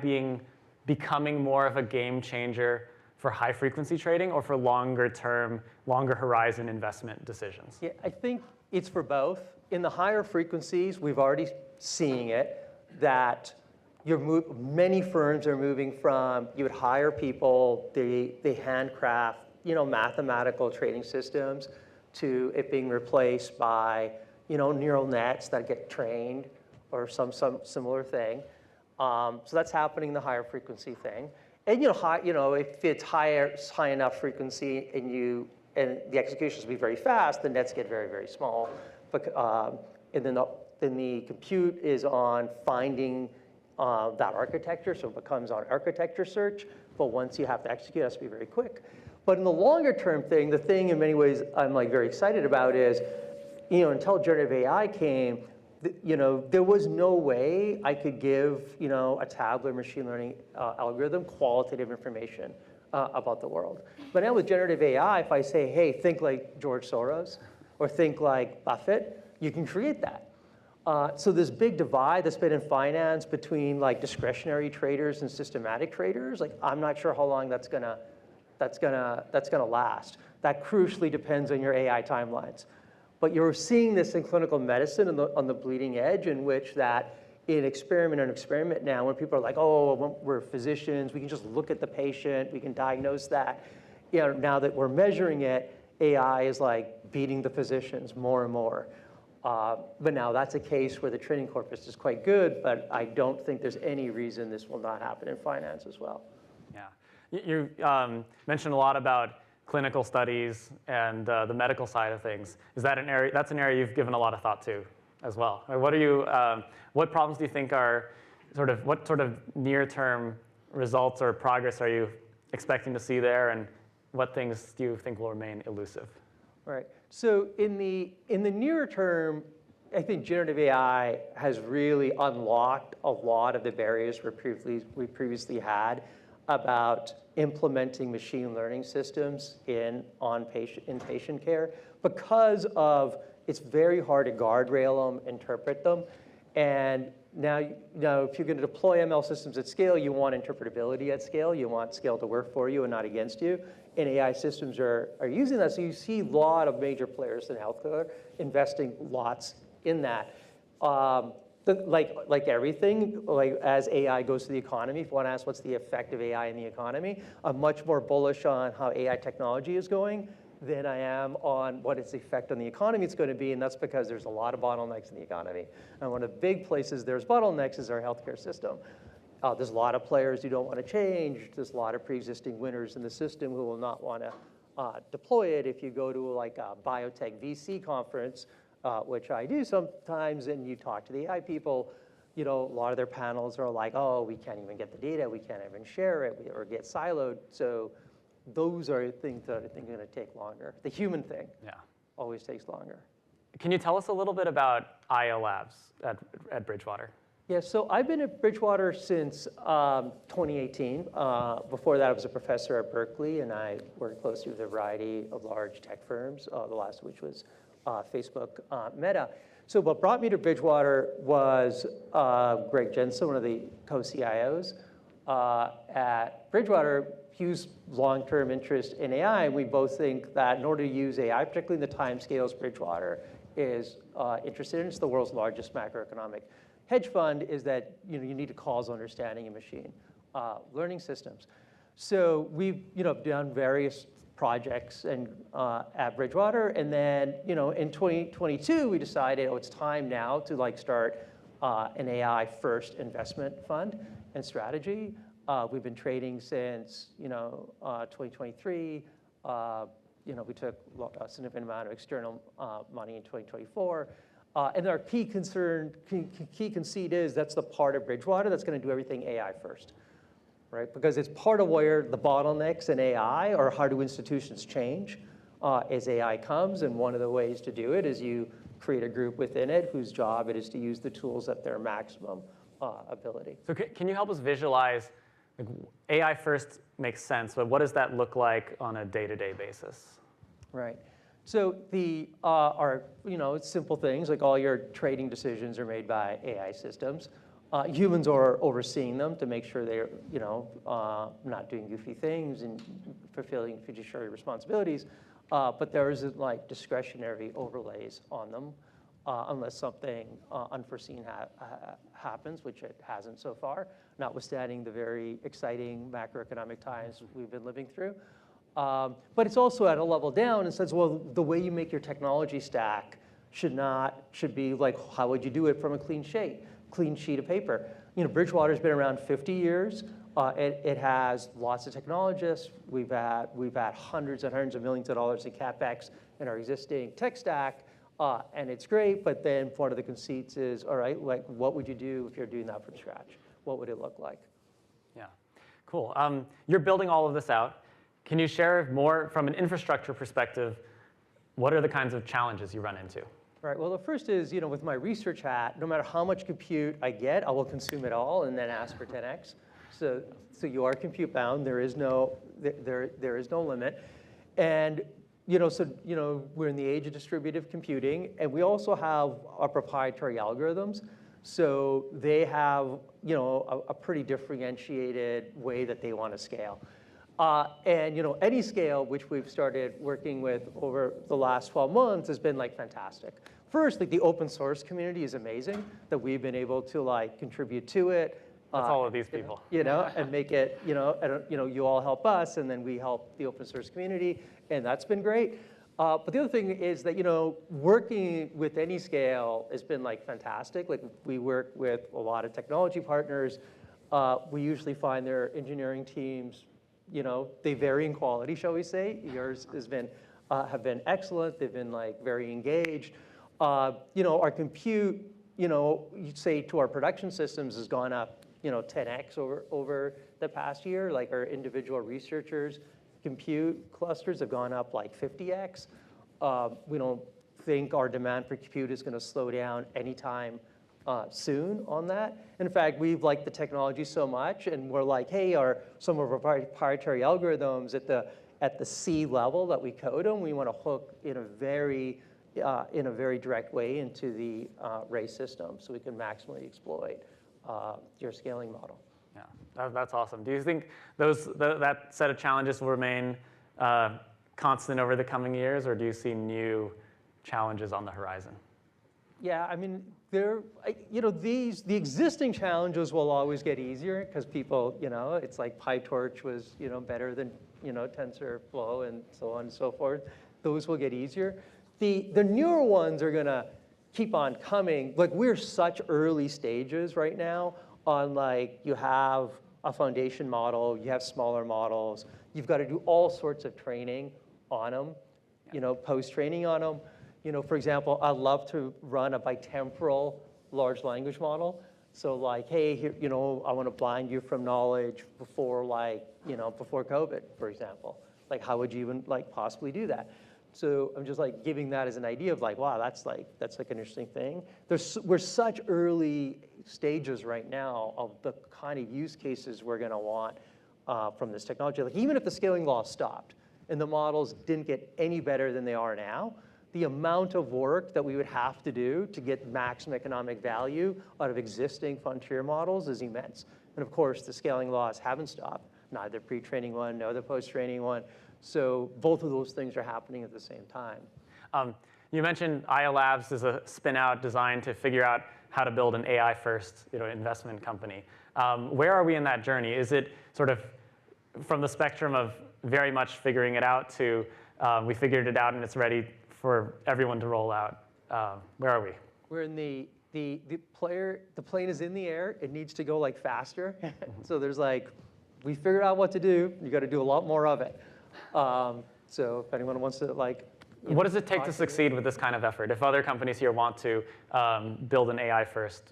becoming more of a game changer for high frequency trading or for longer term, longer horizon investment decisions? Yeah, I think it's for both. In the higher frequencies, we've already seeing it, that many firms are moving from, you would hire people, they handcraft, mathematical trading systems, to it being replaced by, neural nets that get trained or some similar thing. So that's happening in the higher frequency thing. And if it's high enough frequency and the executions will be very fast, the nets get very, very small. And then the compute is on finding that architecture, so it becomes on architecture search. But once you have to execute, it has to be very quick. But in the longer term thing, the thing in many ways I'm very excited about is, until generative AI came, there was no way I could give, a tabular machine learning algorithm qualitative information about the world. But now with generative AI, if I say, hey, think like George Soros or think like Buffett, you can create that. So this big divide that's been in finance between discretionary traders and systematic traders, I'm not sure how long that's gonna last. That crucially depends on your AI timelines. But you're seeing this in clinical medicine on the bleeding edge, in which that in experiment now, when people are like, oh, we're physicians, we can just look at the patient, we can diagnose that. Now that we're measuring it, AI is beating the physicians more and more. But now that's a case where the training corpus is quite good, but I don't think there's any reason this will not happen in finance as well. Yeah, you mentioned a lot about clinical studies and the medical side of things. Is that an area? That's an area you've given a lot of thought to as well. What problems do you think are what sort of near-term results or progress are you expecting to see there, and what things do you think will remain elusive? Right. So in the near term, I think generative AI has really unlocked a lot of the barriers we previously had about implementing machine learning systems in patient care, because of it's very hard to guardrail them, interpret them, and now if you're going to deploy ML systems at scale, you want interpretability at scale. You want scale to work for you and not against you. And AI systems are using that. So you see a lot of major players in healthcare investing lots in that. Like everything, as AI goes to the economy, if you want to ask what's the effect of AI in the economy, I'm much more bullish on how AI technology is going than I am on what its effect on the economy is going to be, and that's because there's a lot of bottlenecks in the economy. And one of the big places there's bottlenecks is our healthcare system. There's a lot of players who don't want to change. There's a lot of pre-existing winners in the system who will not want to deploy it. If you go to a biotech VC conference, which I do sometimes, and you talk to the AI people, a lot of their panels are like, oh, we can't even get the data, we can't even share it, or get siloed. So those are things that I think are going to take longer. The human thing always takes longer. Can you tell us a little bit about IO Labs at Bridgewater? Yeah, so I've been at Bridgewater since 2018. Before that, I was a professor at Berkeley, and I worked closely with a variety of large tech firms, the last of which was Facebook, Meta. So what brought me to Bridgewater was Greg Jensen, one of the co-CIOs at Bridgewater, huge long-term interest in AI. And we both think that in order to use AI, particularly in the timescales Bridgewater is interested in, it's the world's largest macroeconomic hedge fund, is that you need a causal understanding in machine learning systems. So we've done various projects at Bridgewater, and then in 2022 we decided it's time now to start an AI first investment fund and strategy. We've been trading since 2023. We took a significant amount of external money in 2024. And our key conceit is that's the part of Bridgewater that's going to do everything AI first, right? Because it's part of where the bottlenecks in AI are. How do institutions change as AI comes? And one of the ways to do it is you create a group within it whose job it is to use the tools at their maximum ability. So can you help us visualize, AI first makes sense, but what does that look like on a day-to-day basis? Right. So it's simple things, like all your trading decisions are made by AI systems. Humans are overseeing them to make sure they're not doing goofy things and fulfilling fiduciary responsibilities. But there isn't discretionary overlays on them unless something unforeseen happens, which it hasn't so far, notwithstanding the very exciting macroeconomic times we've been living through. But it's also at a level down and says, well, the way you make your technology stack should be like, how would you do it from a clean sheet of paper? Bridgewater's been around 50 years. It has lots of technologists. We've had hundreds and hundreds of millions of dollars in CapEx in our existing tech stack, and it's great. But then one of the conceits is, all right, like, what would you do if you're doing that from scratch? What would it look like? Yeah, cool. You're building all of this out. Can you share more from an infrastructure perspective? What are the kinds of challenges you run into? Right. Well, the first is, with my research hat, no matter how much compute I get, I will consume it all and then ask for 10x. So you are compute bound. There is no limit. And we're in the age of distributed computing, and we also have our proprietary algorithms. So they have a pretty differentiated way that they want to scale. And any scale, which we've started working with over the last 12 months, has been like fantastic. First, like the open source community is amazing that we've been able to like contribute to it. That's all of these people. And make it, you all help us, and then we help the open source community, and that's been great. But the other thing is that, working with any scale has been like fantastic. Like we work with a lot of technology partners. We usually find their engineering teams, they vary in quality, shall we say. Yours have been excellent. They've been like very engaged. Our compute, you'd say to our production systems has gone up 10x over the past year. Like our individual researchers' compute clusters have gone up like 50x. We don't think our demand for compute is going to slow down anytime soon on that. In fact, we've liked the technology so much, and we're like, hey, some of our proprietary algorithms at the C level that we code them, we want to hook in a very direct way into the Ray system, so we can maximally exploit your scaling model. Yeah, that's awesome. Do you think that set of challenges will remain constant over the coming years, or do you see new challenges on the horizon? Yeah, I mean, the existing challenges will always get easier because people, it's like PyTorch was, better than, TensorFlow and so on and so forth. Those will get easier. The newer ones are gonna keep on coming. Like we're such early stages right now on like, you have a foundation model, you have smaller models, you've got to do all sorts of training on them, post-training on them. For example, I love to run a bitemporal large language model. So like, hey, here, I want to blind you from knowledge before before COVID, for example. Like, how would you even like possibly do that? So I'm just like giving that as an idea of like, wow, that's like an interesting thing. We're such early stages right now of the kind of use cases we're going to want from this technology. Like even if the scaling law stopped and the models didn't get any better than they are now, the amount of work that we would have to do to get maximum economic value out of existing frontier models is immense. And of course, the scaling laws haven't stopped, neither pre-training one, nor the post-training one. So both of those things are happening at the same time. You mentioned IA Labs is a spin-out designed to figure out how to build an AI-first investment company. Where are we in that journey? Is it sort of from the spectrum of very much figuring it out to we figured it out and it's ready for everyone to roll out? Where are we? We're in the plane is in the air. It needs to go like faster. So there's like, we figured out what to do. You got to do a lot more of it. So if anyone wants to like, what does it take to succeed with this kind of effort? If other companies here want to build an AI-first,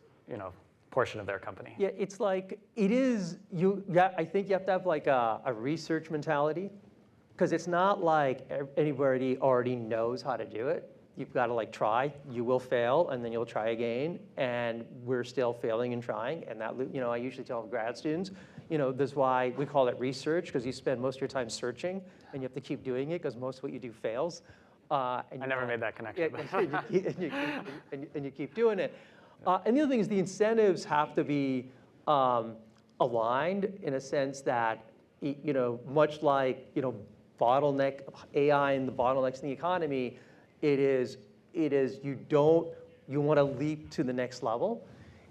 portion of their company. Yeah, it's like it is. I think you have to have like a research mentality, because it's not like anybody already knows how to do it. You've got to like try. You will fail, and then you'll try again. And we're still failing and trying. And that, I usually tell grad students, that's why we call it research, because you spend most of your time searching, and you have to keep doing it, because most of what you do fails. I never made that connection. And you keep doing it. And the other thing is the incentives have to be aligned in a sense that, much like, bottleneck AI and the bottlenecks in the economy, you want to leap to the next level.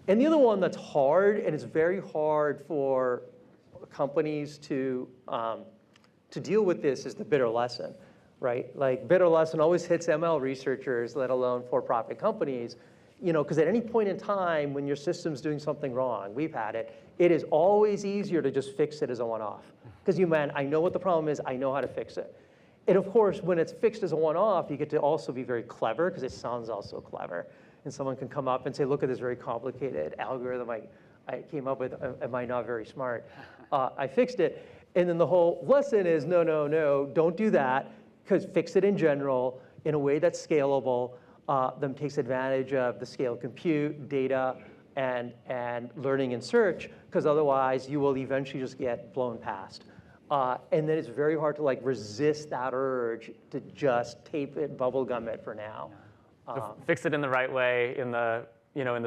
And the other one that's hard, and it's very hard for companies to deal with this, is the bitter lesson. right? Like bitter lesson always hits ML researchers, let alone for-profit companies, because at any point in time when your system's doing something wrong, we've had it, it is always easier to just fix it as a one-off. Because I know what the problem is, I know how to fix it. And of course, when it's fixed as a one-off, you get to also be very clever because it sounds also clever. And someone can come up and say, look at this very complicated algorithm I came up with, am I not very smart? I fixed it. And then the whole lesson is, no, don't do that, because fix it in general in a way that's scalable, that takes advantage of the scale of compute, data, and learning and search, because otherwise you will eventually just get blown past. And then it's very hard to resist that urge to just tape it, bubblegum it for now. Fix it in the right way, in the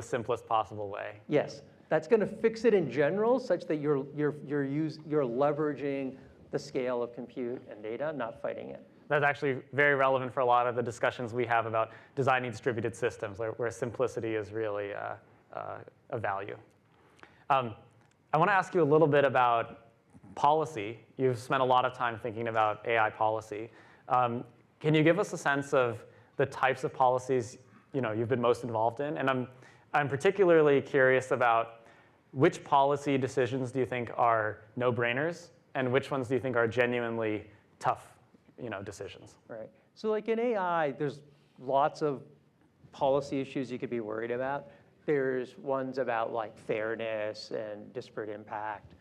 simplest possible way. Yes, that's going to fix it in general, such that you're leveraging the scale of compute and data, not fighting it. That's actually very relevant for a lot of the discussions we have about designing distributed systems, where simplicity is really a value. I want to ask you a little bit about policy. You've spent a lot of time thinking about AI policy. Can you give us a sense of the types of policies you've been most involved in? And I'm particularly curious about which policy decisions do you think are no-brainers, and which ones do you think are genuinely tough decisions? Right. So in AI, there's lots of policy issues you could be worried about. There's ones about fairness and disparate impact.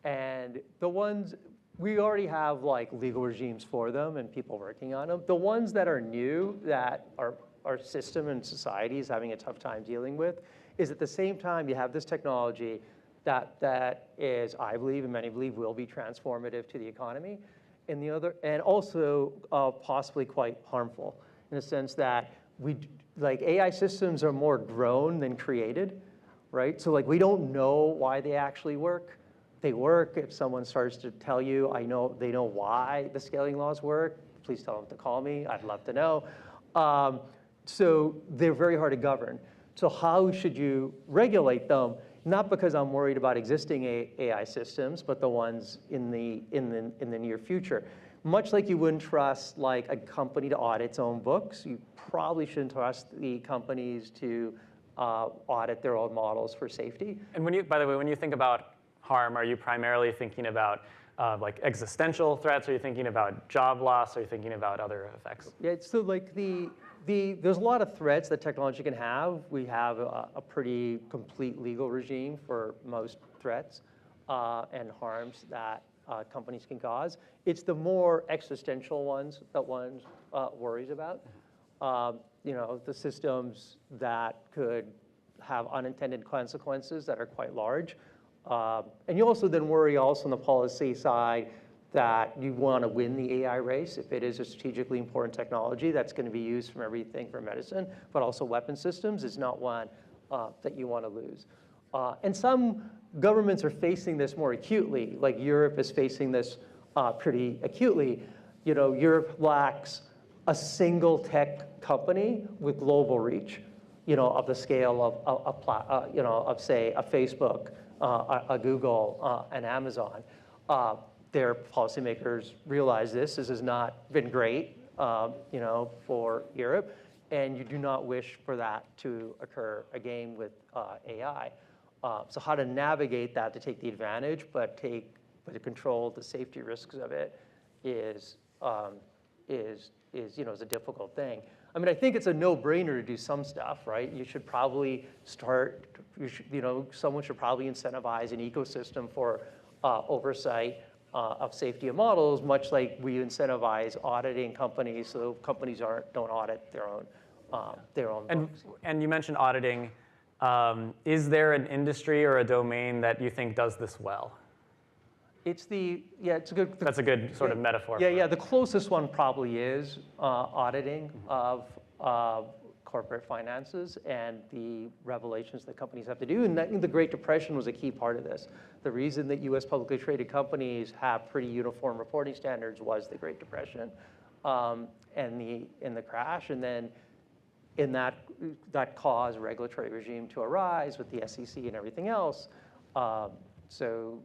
And the ones, we already have legal regimes for them and people working on them. The ones that are new, that our system and society is having a tough time dealing with, is at the same time you have this technology that is, I believe, and many believe, will be transformative to the economy, and also possibly quite harmful, in the sense that AI systems are more grown than created, right? So we don't know why they actually work. They work if someone starts to tell you, they know why the scaling laws work. Please tell them to call me. I'd love to know. So they're very hard to govern. So how should you regulate them? Not because I'm worried about existing AI systems, but the ones in the near future. Much like you wouldn't trust a company to audit its own books, you probably shouldn't trust the companies to audit their own models for safety. And by the way, when you think about harm, are you primarily thinking about existential threats? Are you thinking about job loss? Are you thinking about other effects? Yeah, so there's a lot of threats that technology can have. We have a pretty complete legal regime for most threats and harms that companies can cause. It's the more existential ones that one worries about. The systems that could have unintended consequences that are quite large. And you also then worry also on the policy side that you want to win the AI race. If it is a strategically important technology that's going to be used from everything from medicine, but also weapon systems, is not one that you want to lose. And some governments are facing this more acutely, like Europe is facing this pretty acutely. Europe lacks a single tech company with global reach, of the scale of say, a Facebook, a Google, an Amazon. Their policymakers realize this. This has not been great, for Europe, and you do not wish for that to occur again with AI. So how to navigate that to take the advantage, but to control the safety risks of it is a difficult thing. I mean, I think it's a no-brainer to do some stuff, right? You should probably someone should probably incentivize an ecosystem for oversight of safety of models, much like we incentivize auditing companies, so companies don't audit their own books. And you mentioned auditing. Is there an industry or a domain that you think does this well? It's a good. That's a good sort of metaphor. Yeah. The closest one probably is auditing of corporate finances and the revelations that companies have to do. And the Great Depression was a key part of this. The reason that U.S. publicly traded companies have pretty uniform reporting standards was the Great Depression and the crash. And then that caused regulatory regime to arise with the SEC and everything else. So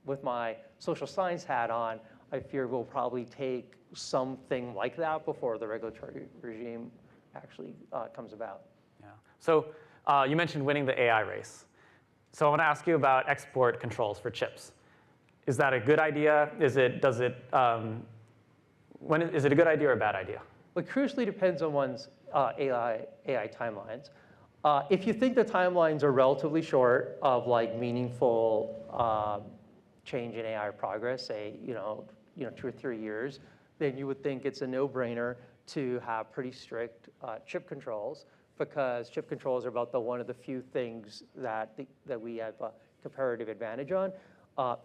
with my social science hat on, I fear we'll probably take something like that before the regulatory regime actually comes about. Yeah. So you mentioned winning the AI race. So I want to ask you about export controls for chips. Is that a good idea? Is it a good idea or a bad idea? Well, it crucially depends on one's AI timelines. If you think the timelines are relatively short of like meaningful change in AI progress, say 2 or 3 years, then you would think it's a no-brainer to have pretty strict chip controls, because chip controls are about one of the few things that we have a comparative advantage on.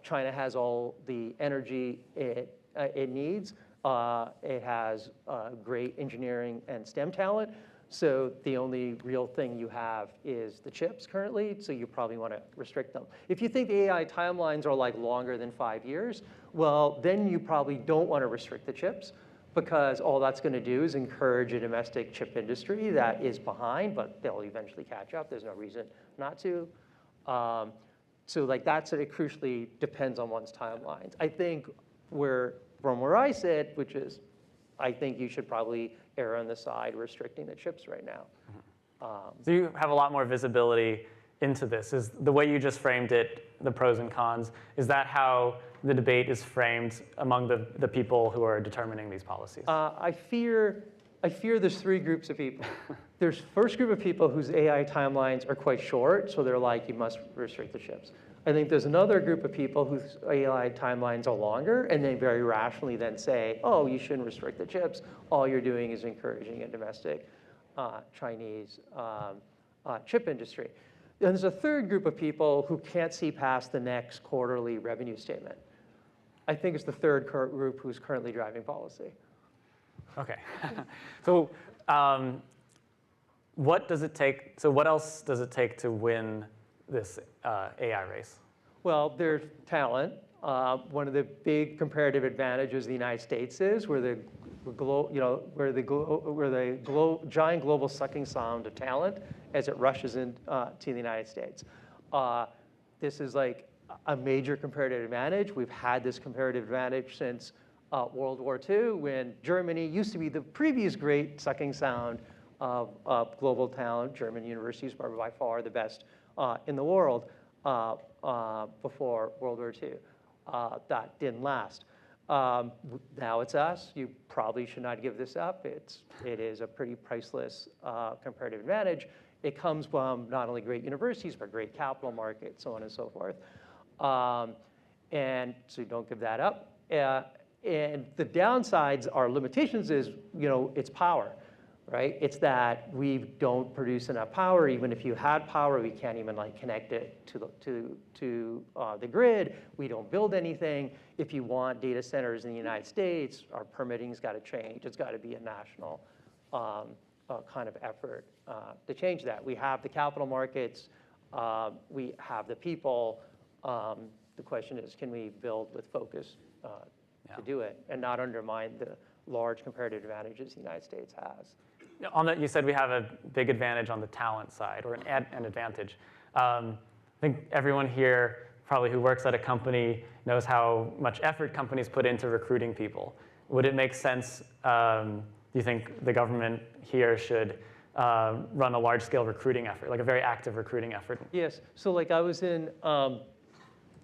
China has all the energy it needs. It has great engineering and STEM talent. So the only real thing you have is the chips currently, so you probably want to restrict them. If you think the AI timelines are like longer than 5 years, well, then you probably don't want to restrict the chips, because all that's going to do is encourage a domestic chip industry that is behind, but they'll eventually catch up. There's no reason not to. So like that's it crucially depends on one's timelines. I think from where I sit, which is, I think you should probably err on the side restricting the chips right now. So you have a lot more visibility into this. Is the way you just framed it, the pros and cons, is that how the debate is framed among the people who are determining these policies? I fear there's 3 groups of people. There's first group of people whose AI timelines are quite short, so they're like, you must restrict the chips. I think there's another group of people whose AI timelines are longer, and they very rationally then say, oh, you shouldn't restrict the chips. All you're doing is encouraging a domestic Chinese chip industry. Then there's a third group of people who can't see past the next quarterly revenue statement. I think it's the third group who's currently driving policy. Okay. So what does it take? So what else does it take to win this AI race? Well, there's talent. One of the big comparative advantages of the United States is we're the giant global sucking sound of talent as it rushes into the United States. This is like a major comparative advantage. We've had this comparative advantage since World War II, when Germany used to be the previous great sucking sound of global talent. German universities were by far the best in the world before World War II. That didn't last. Now it's us. You probably should not give this up. It is a pretty priceless comparative advantage. It comes from not only great universities, but great capital markets, so on and so forth. And so you don't give that up. And the downsides are limitations is, it's power, right? It's that we don't produce enough power. Even if you had power, we can't even like connect it to the grid. We don't build anything. If you want data centers in the United States, our permitting's got to change. It's got to be a national kind of effort to change that. We have the capital markets. We have the people. The question is, can we build with focus to do it and not undermine the large comparative advantages the United States has? On that, you said we have a big advantage on the talent side, or an advantage. I think everyone here, probably who works at a company, knows how much effort companies put into recruiting people. Would it make sense, do you think the government here should run a large-scale recruiting effort, like a very active recruiting effort? Yes. So like I was in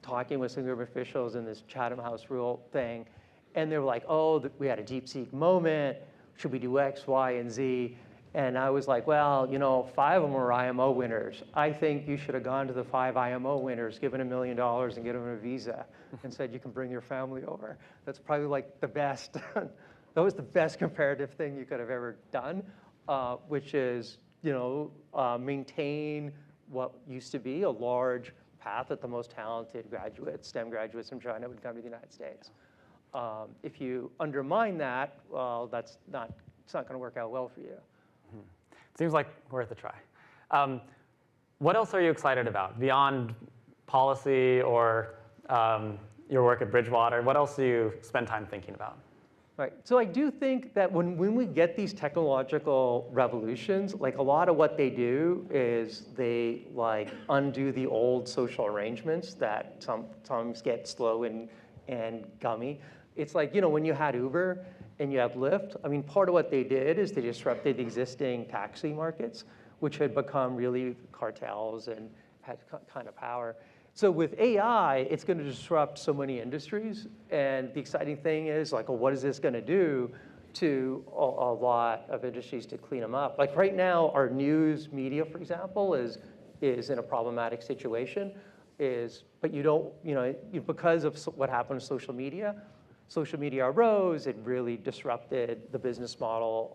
talking with some government officials in this Chatham House rule thing, and they were like, oh, we had a DeepSeek moment. Should we do X, Y, and Z? And I was like, well, 5 of them were IMO winners. I think you should have gone to the 5 IMO winners, given $1 million and given them a visa, and said you can bring your family over. That's probably like the best. That was the best comparative thing you could have ever done, which is, maintain what used to be a large path that the most talented graduates, STEM graduates from China, would come to the United States. If you undermine that, well, it's not going to work out well for you. Seems like worth a try. What else are you excited about beyond policy or your work at Bridgewater? What else do you spend time thinking about? Right. So I do think that when we get these technological revolutions, like a lot of what they do is they like undo the old social arrangements that sometimes get slow and gummy. It's like, when you had Uber and you had Lyft, I mean, part of what they did is they disrupted the existing taxi markets, which had become really cartels and had kind of power. So with AI, it's going to disrupt so many industries. And the exciting thing is, like, well, what is this going to do to a lot of industries to clean them up? Like right now, our news media, for example, is in a problematic situation. But you don't, because of what happened to social media arose. It really disrupted the business model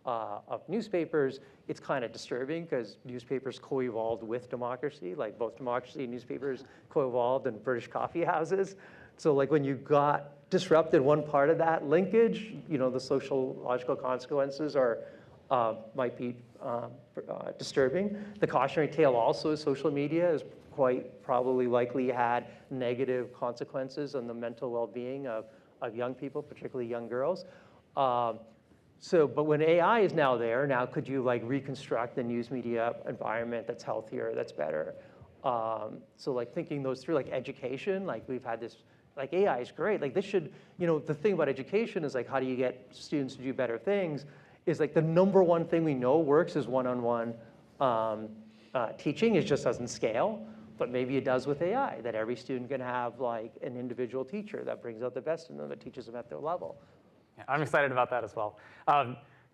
of newspapers. It's kind of disturbing because newspapers co-evolved with democracy, like both democracy and newspapers co-evolved in British coffee houses. So like when you got disrupted one part of that linkage, the sociological consequences might be disturbing. The cautionary tale also is social media is quite probably likely had negative consequences on the mental well-being of young people, particularly young girls. But when AI is now there, now could you like reconstruct the news media environment that's healthier, that's better? So like thinking those through, like education, like we've had this, like AI is great. Like this should, the thing about education is like how do you get students to do better things? Is like the number one thing we know works is one-on-one teaching. It just doesn't scale. But maybe it does with AI, that every student can have like an individual teacher that brings out the best in them, that teaches them at their level. Yeah, I'm excited about that as well.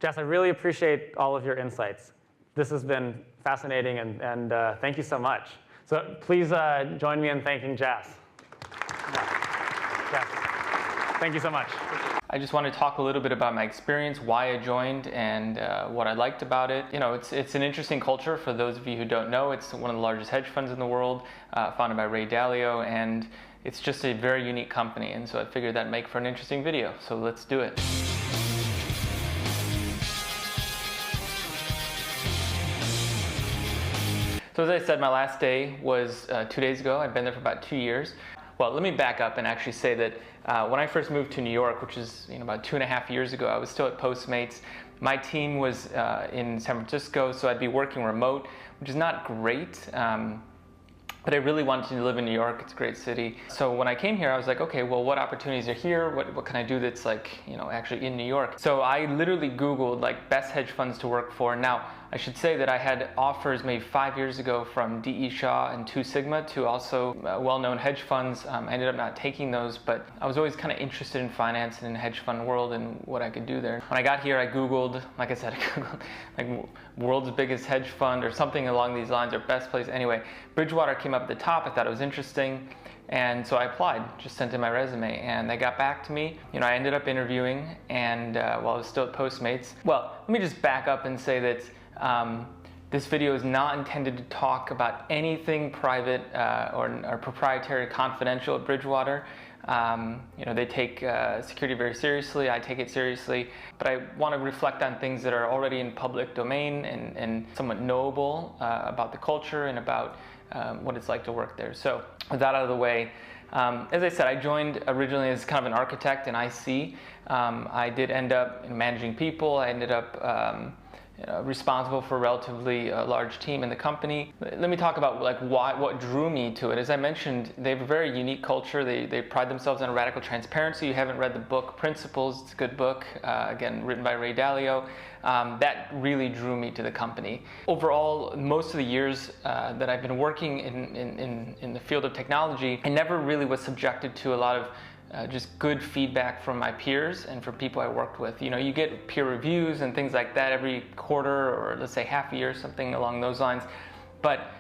Jess, I really appreciate all of your insights. This has been fascinating, and thank you so much. So please join me in thanking Jess. Jess, thank you so much. I just want to talk a little bit about my experience, why I joined, and what I liked about it. It's an interesting culture. For those of you who don't know, it's one of the largest hedge funds in the world, founded by Ray Dalio, and it's just a very unique company. And so I figured that'd make for an interesting video. So let's do it. So as I said, my last day was 2 days ago. I've been there for about 2 years. Well, let me back up and actually say that when I first moved to New York, which is about 2.5 years ago, I was still at Postmates. My team was in San Francisco, so I'd be working remote, which is not great. But I really wanted to live in New York. It's a great city. So when I came here, I was like, okay, well, what opportunities are here? What can I do that's like, actually in New York? So I literally Googled like best hedge funds to work for. Now, I should say that I had offers maybe 5 years ago from D.E. Shaw and Two Sigma, two also well-known hedge funds. I ended up not taking those, but I was always kind of interested in finance and in the hedge fund world and what I could do there. When I got here, I Googled, like I said, I Googled like world's biggest hedge fund or something along these lines, or best place. Anyway, Bridgewater came up at the top. I thought it was interesting. And so I applied, just sent in my resume, and they got back to me. I ended up interviewing, and while I was still at Postmates. Well, let me just back up and say that this video is not intended to talk about anything private or proprietary, confidential at Bridgewater. They take security very seriously. I take it seriously. But I want to reflect on things that are already in public domain and somewhat knowable about the culture and about what it's like to work there. So with that out of the way, as I said, I joined originally as kind of an architect in IC. I did end up managing people. I ended up responsible for a relatively large team in the company. Let me talk about what drew me to it. As I mentioned, they have a very unique culture. They pride themselves on radical transparency. You haven't read the book Principles. It's a good book, again, written by Ray Dalio. That really drew me to the company. Overall, most of the years that I've been working in the field of technology, I never really was subjected to a lot of just good feedback from my peers and from people I worked with. You get peer reviews and things like that every quarter, or let's say half a year, something along those lines. But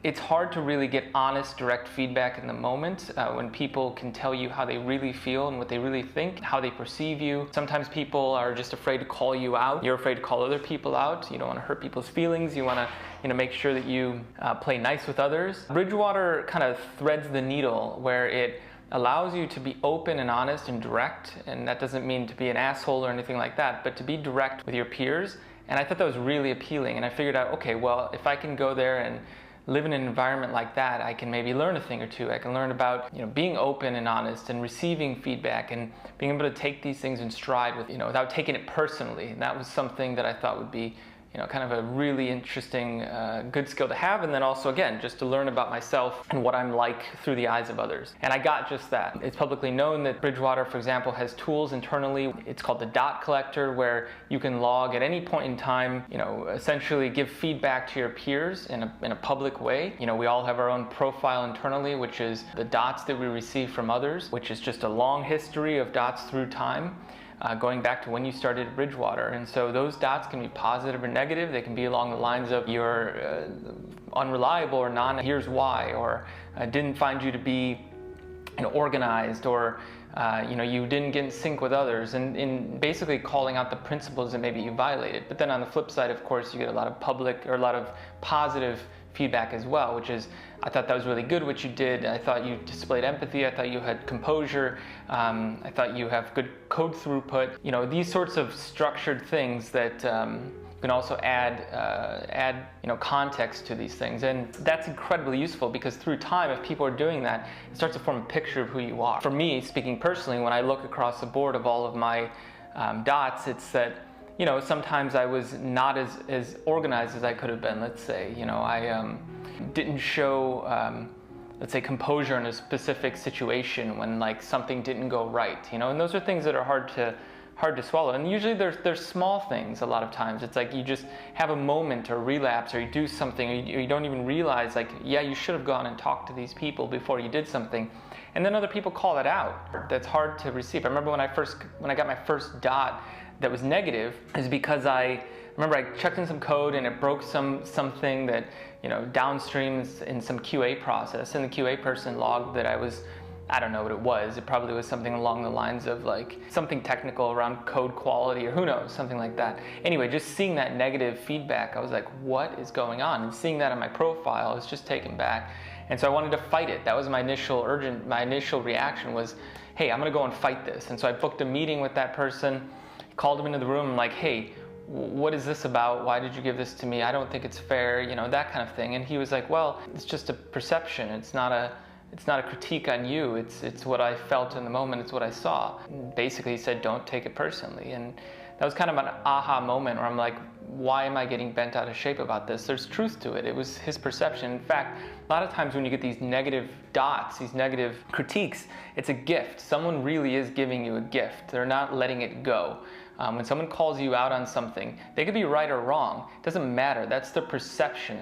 it's hard to really get honest, direct feedback in the moment when people can tell you how they really feel and what they really think, how they perceive you. Sometimes people are just afraid to call you out. You're afraid to call other people out. You don't want to hurt people's feelings. You want to make sure that you play nice with others. Bridgewater kind of threads the needle where it allows you to be open and honest and direct, and that doesn't mean to be an asshole or anything like that, but to be direct with your peers. And I thought that was really appealing, and I figured out, okay, well, if I can go there and live in an environment like that, I can maybe learn a thing or two. I can learn about being open and honest and receiving feedback and being able to take these things in stride without taking it personally. And that was something that I thought would be kind of a really interesting, good skill to have, and then also, again, just to learn about myself and what I'm like through the eyes of others. And I got just that. It's publicly known that Bridgewater, for example, has tools internally. It's called the dot collector, where you can log at any point in time, essentially give feedback to your peers in a public way. We all have our own profile internally, which is the dots that we receive from others, which is just a long history of dots through time. Going back to when you started at Bridgewater. And so those dots can be positive or negative. They can be along the lines of you're unreliable or here's why, or didn't find you to be organized, or you didn't get in sync with others, and in basically calling out the principles that maybe you violated. But then on the flip side, of course, you get a lot of positive feedback as well, which is, I thought that was really good what you did. I thought you displayed empathy. I thought you had composure. I thought you have good code throughput. These sorts of structured things that can also add context to these things, and that's incredibly useful because through time, if people are doing that, it starts to form a picture of who you are. For me, speaking personally, when I look across the board of all of my dots, it's that sometimes I was not as organized as I could have been, let's say. I didn't show, let's say, composure in a specific situation when something didn't go right, and those are things that are hard to swallow. And usually there's small things a lot of times. It's like you just have a moment or relapse, or you do something, or you don't even realize, yeah, you should have gone and talked to these people before you did something. And then other people call it out. That's hard to receive. I remember when I got my first dot that was negative, is because I remember I checked in some code and it broke something that downstream in some QA process, and the QA person logged that I don't know what it was. It probably was something along the lines of something technical around code quality, or who knows, something like that. Anyway, just seeing that negative feedback, I was like, what is going on? And seeing that on my profile, I was just taken back. And so I wanted to fight it. That was my initial reaction was, hey, I'm gonna go and fight this. And so I booked a meeting with that person, called him into the room, and like, hey, what is this about? Why did you give this to me? I don't think it's fair, that kind of thing. And he was like, well, it's just a perception. It's not a critique on you. It's what I felt in the moment. It's what I saw. And basically, he said, don't take it personally. And that was kind of an aha moment where I'm like, why am I getting bent out of shape about this? There's truth to it. It was his perception. In fact, a lot of times when you get these negative dots, these negative critiques, it's a gift. Someone really is giving you a gift. They're not letting it go. When someone calls you out on something, they could be right or wrong. It doesn't matter. That's their perception.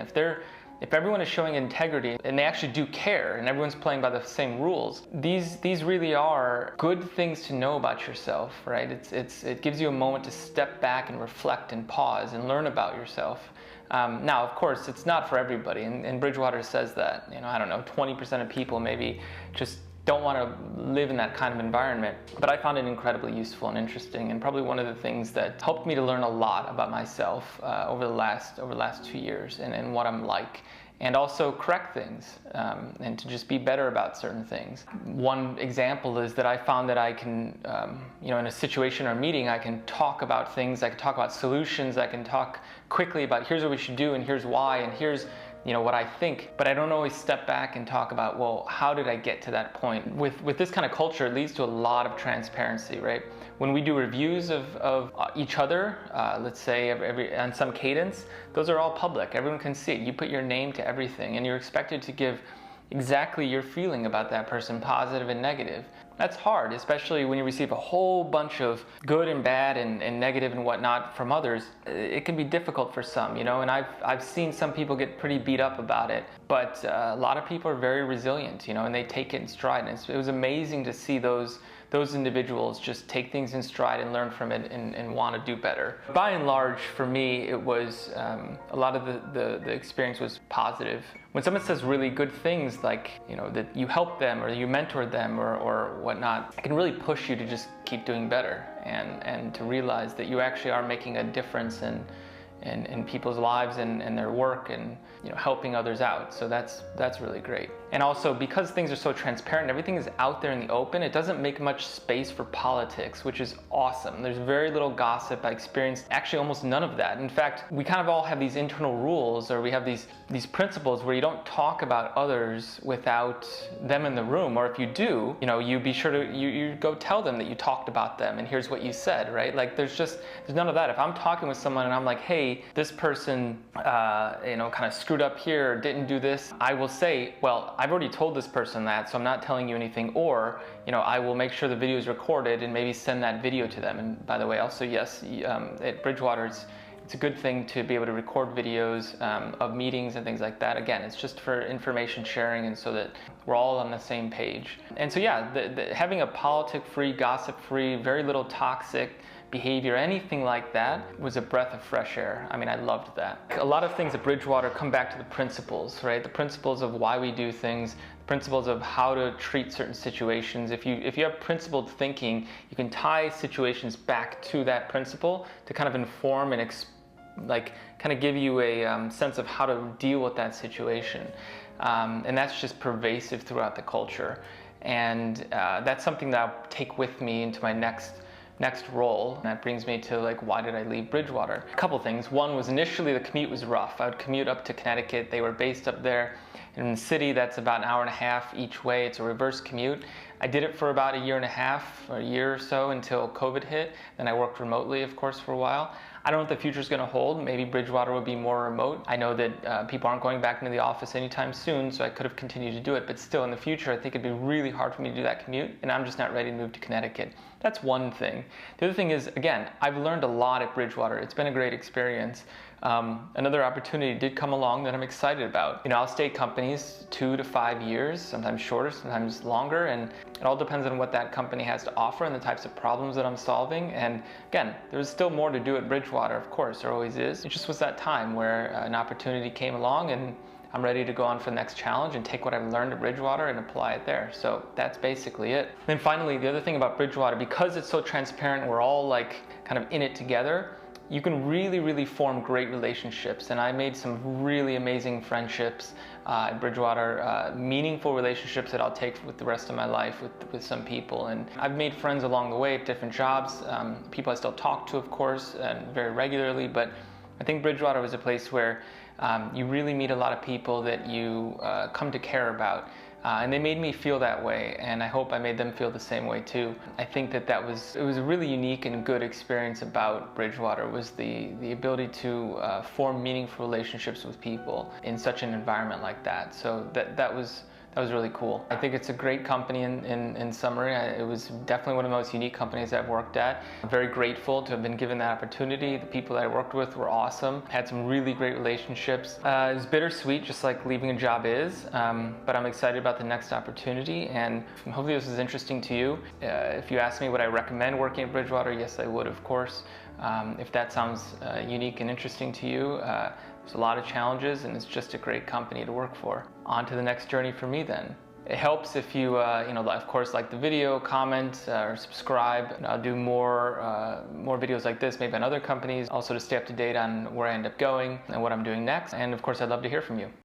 If everyone is showing integrity and they actually do care and everyone's playing by the same rules, these really are good things to know about yourself, right? It gives you a moment to step back and reflect and pause and learn about yourself. Now, of course, it's not for everybody, and Bridgewater says that. I don't know, 20% of people maybe just don't want to live in that kind of environment. But I found it incredibly useful and interesting, and probably one of the things that helped me to learn a lot about myself over the last 2 years and what I'm like, and also correct things and to just be better about certain things. One example is that I found that I can, in a situation or a meeting, I can talk about things, I can talk about solutions, I can talk quickly about here's what we should do and here's why and here's what I think, but I don't always step back and talk about, well, how did I get to that point? With this kind of culture, it leads to a lot of transparency, right? When we do reviews of each other, let's say on some cadence, those are all public. Everyone can see it. You put your name to everything, and you're expected to give exactly your feeling about that person, positive and negative. That's hard, especially when you receive a whole bunch of good and bad and negative and whatnot from others. It can be difficult for some, and I've seen some people get pretty beat up about it, but a lot of people are very resilient, and they take it in stride. And it was amazing to see those individuals just take things in stride and learn from it and want to do better. By and large, for me, it was a lot of the experience was positive. When someone says really good things like, that you helped them or you mentored them or whatnot, it can really push you to just keep doing better and to realize that you actually are making a difference in people's lives and their work and helping others out. So that's really great. And also, because things are so transparent, everything is out there in the open, it doesn't make much space for politics, which is awesome. There's very little gossip. I experienced actually almost none of that. In fact, we kind of all have these internal rules, or we have these principles where you don't talk about others without them in the room. Or if you do, you be sure to, you go tell them that you talked about them and here's what you said, right? Like there's none of that. If I'm talking with someone and I'm like, hey, this person, kind of screwed up here, or didn't do this, I will say, well, I've already told this person that, so I'm not telling you anything, or, I will make sure the video is recorded and maybe send that video to them. And by the way, also, yes, at Bridgewater, it's a good thing to be able to record videos of meetings and things like that. Again, it's just for information sharing and so that we're all on the same page. And so yeah, having a politic-free, gossip-free, very little toxic behavior, anything like that was a breath of fresh air. I mean, I loved that. A lot of things at Bridgewater come back to the principles, right? The principles of why we do things, the principles of how to treat certain situations. If you have principled thinking, you can tie situations back to that principle to kind of inform and kind of give you a sense of how to deal with that situation. And that's just pervasive throughout the culture. And that's something that I'll take with me into my next role. And that brings me to why did I leave Bridgewater? A couple things. One was initially the commute was rough. I would commute up to Connecticut. They were based up there in the city. That's about an hour and a half each way. It's a reverse commute. I did it for about a year and a half, or a year or so until COVID hit. Then I worked remotely, of course, for a while. I don't know what the future is going to hold. Maybe Bridgewater will be more remote. I know that people aren't going back into the office anytime soon, so I could have continued to do it. But still, in the future, I think it'd be really hard for me to do that commute, and I'm just not ready to move to Connecticut. That's one thing. The other thing is, again, I've learned a lot at Bridgewater. It's been a great experience. Another opportunity did come along that I'm excited about. I'll stay at companies 2 to 5 years, sometimes shorter, sometimes longer, and it all depends on what that company has to offer and the types of problems that I'm solving. And again, there's still more to do at Bridgewater, of course, there always is. It just was that time where an opportunity came along and I'm ready to go on for the next challenge and take what I've learned at Bridgewater and apply it there. So that's basically it. Then finally, the other thing about Bridgewater, because it's so transparent, we're all kind of in it together, you can really, really form great relationships. And I made some really amazing friendships at Bridgewater, meaningful relationships that I'll take with the rest of my life with some people. And I've made friends along the way at different jobs, people I still talk to, of course, and very regularly. But I think Bridgewater was a place where you really meet a lot of people that you come to care about. And they made me feel that way, and I hope I made them feel the same way too. I think it was a really unique and good experience about Bridgewater, was the ability to form meaningful relationships with people in such an environment like that. So that was really cool. I think it's a great company in summary. It was definitely one of the most unique companies I've worked at. I'm very grateful to have been given that opportunity. The people that I worked with were awesome. Had some really great relationships. It was bittersweet, just like leaving a job is, but I'm excited about the next opportunity, and hopefully this is interesting to you. If you ask me would I recommend working at Bridgewater, yes I would, of course. If that sounds unique and interesting to you, there's a lot of challenges, and it's just a great company to work for. On to the next journey for me then. It helps if you, of course, like the video, comment, or subscribe. And I'll do more videos like this, maybe on other companies, also to stay up to date on where I end up going and what I'm doing next. And of course, I'd love to hear from you.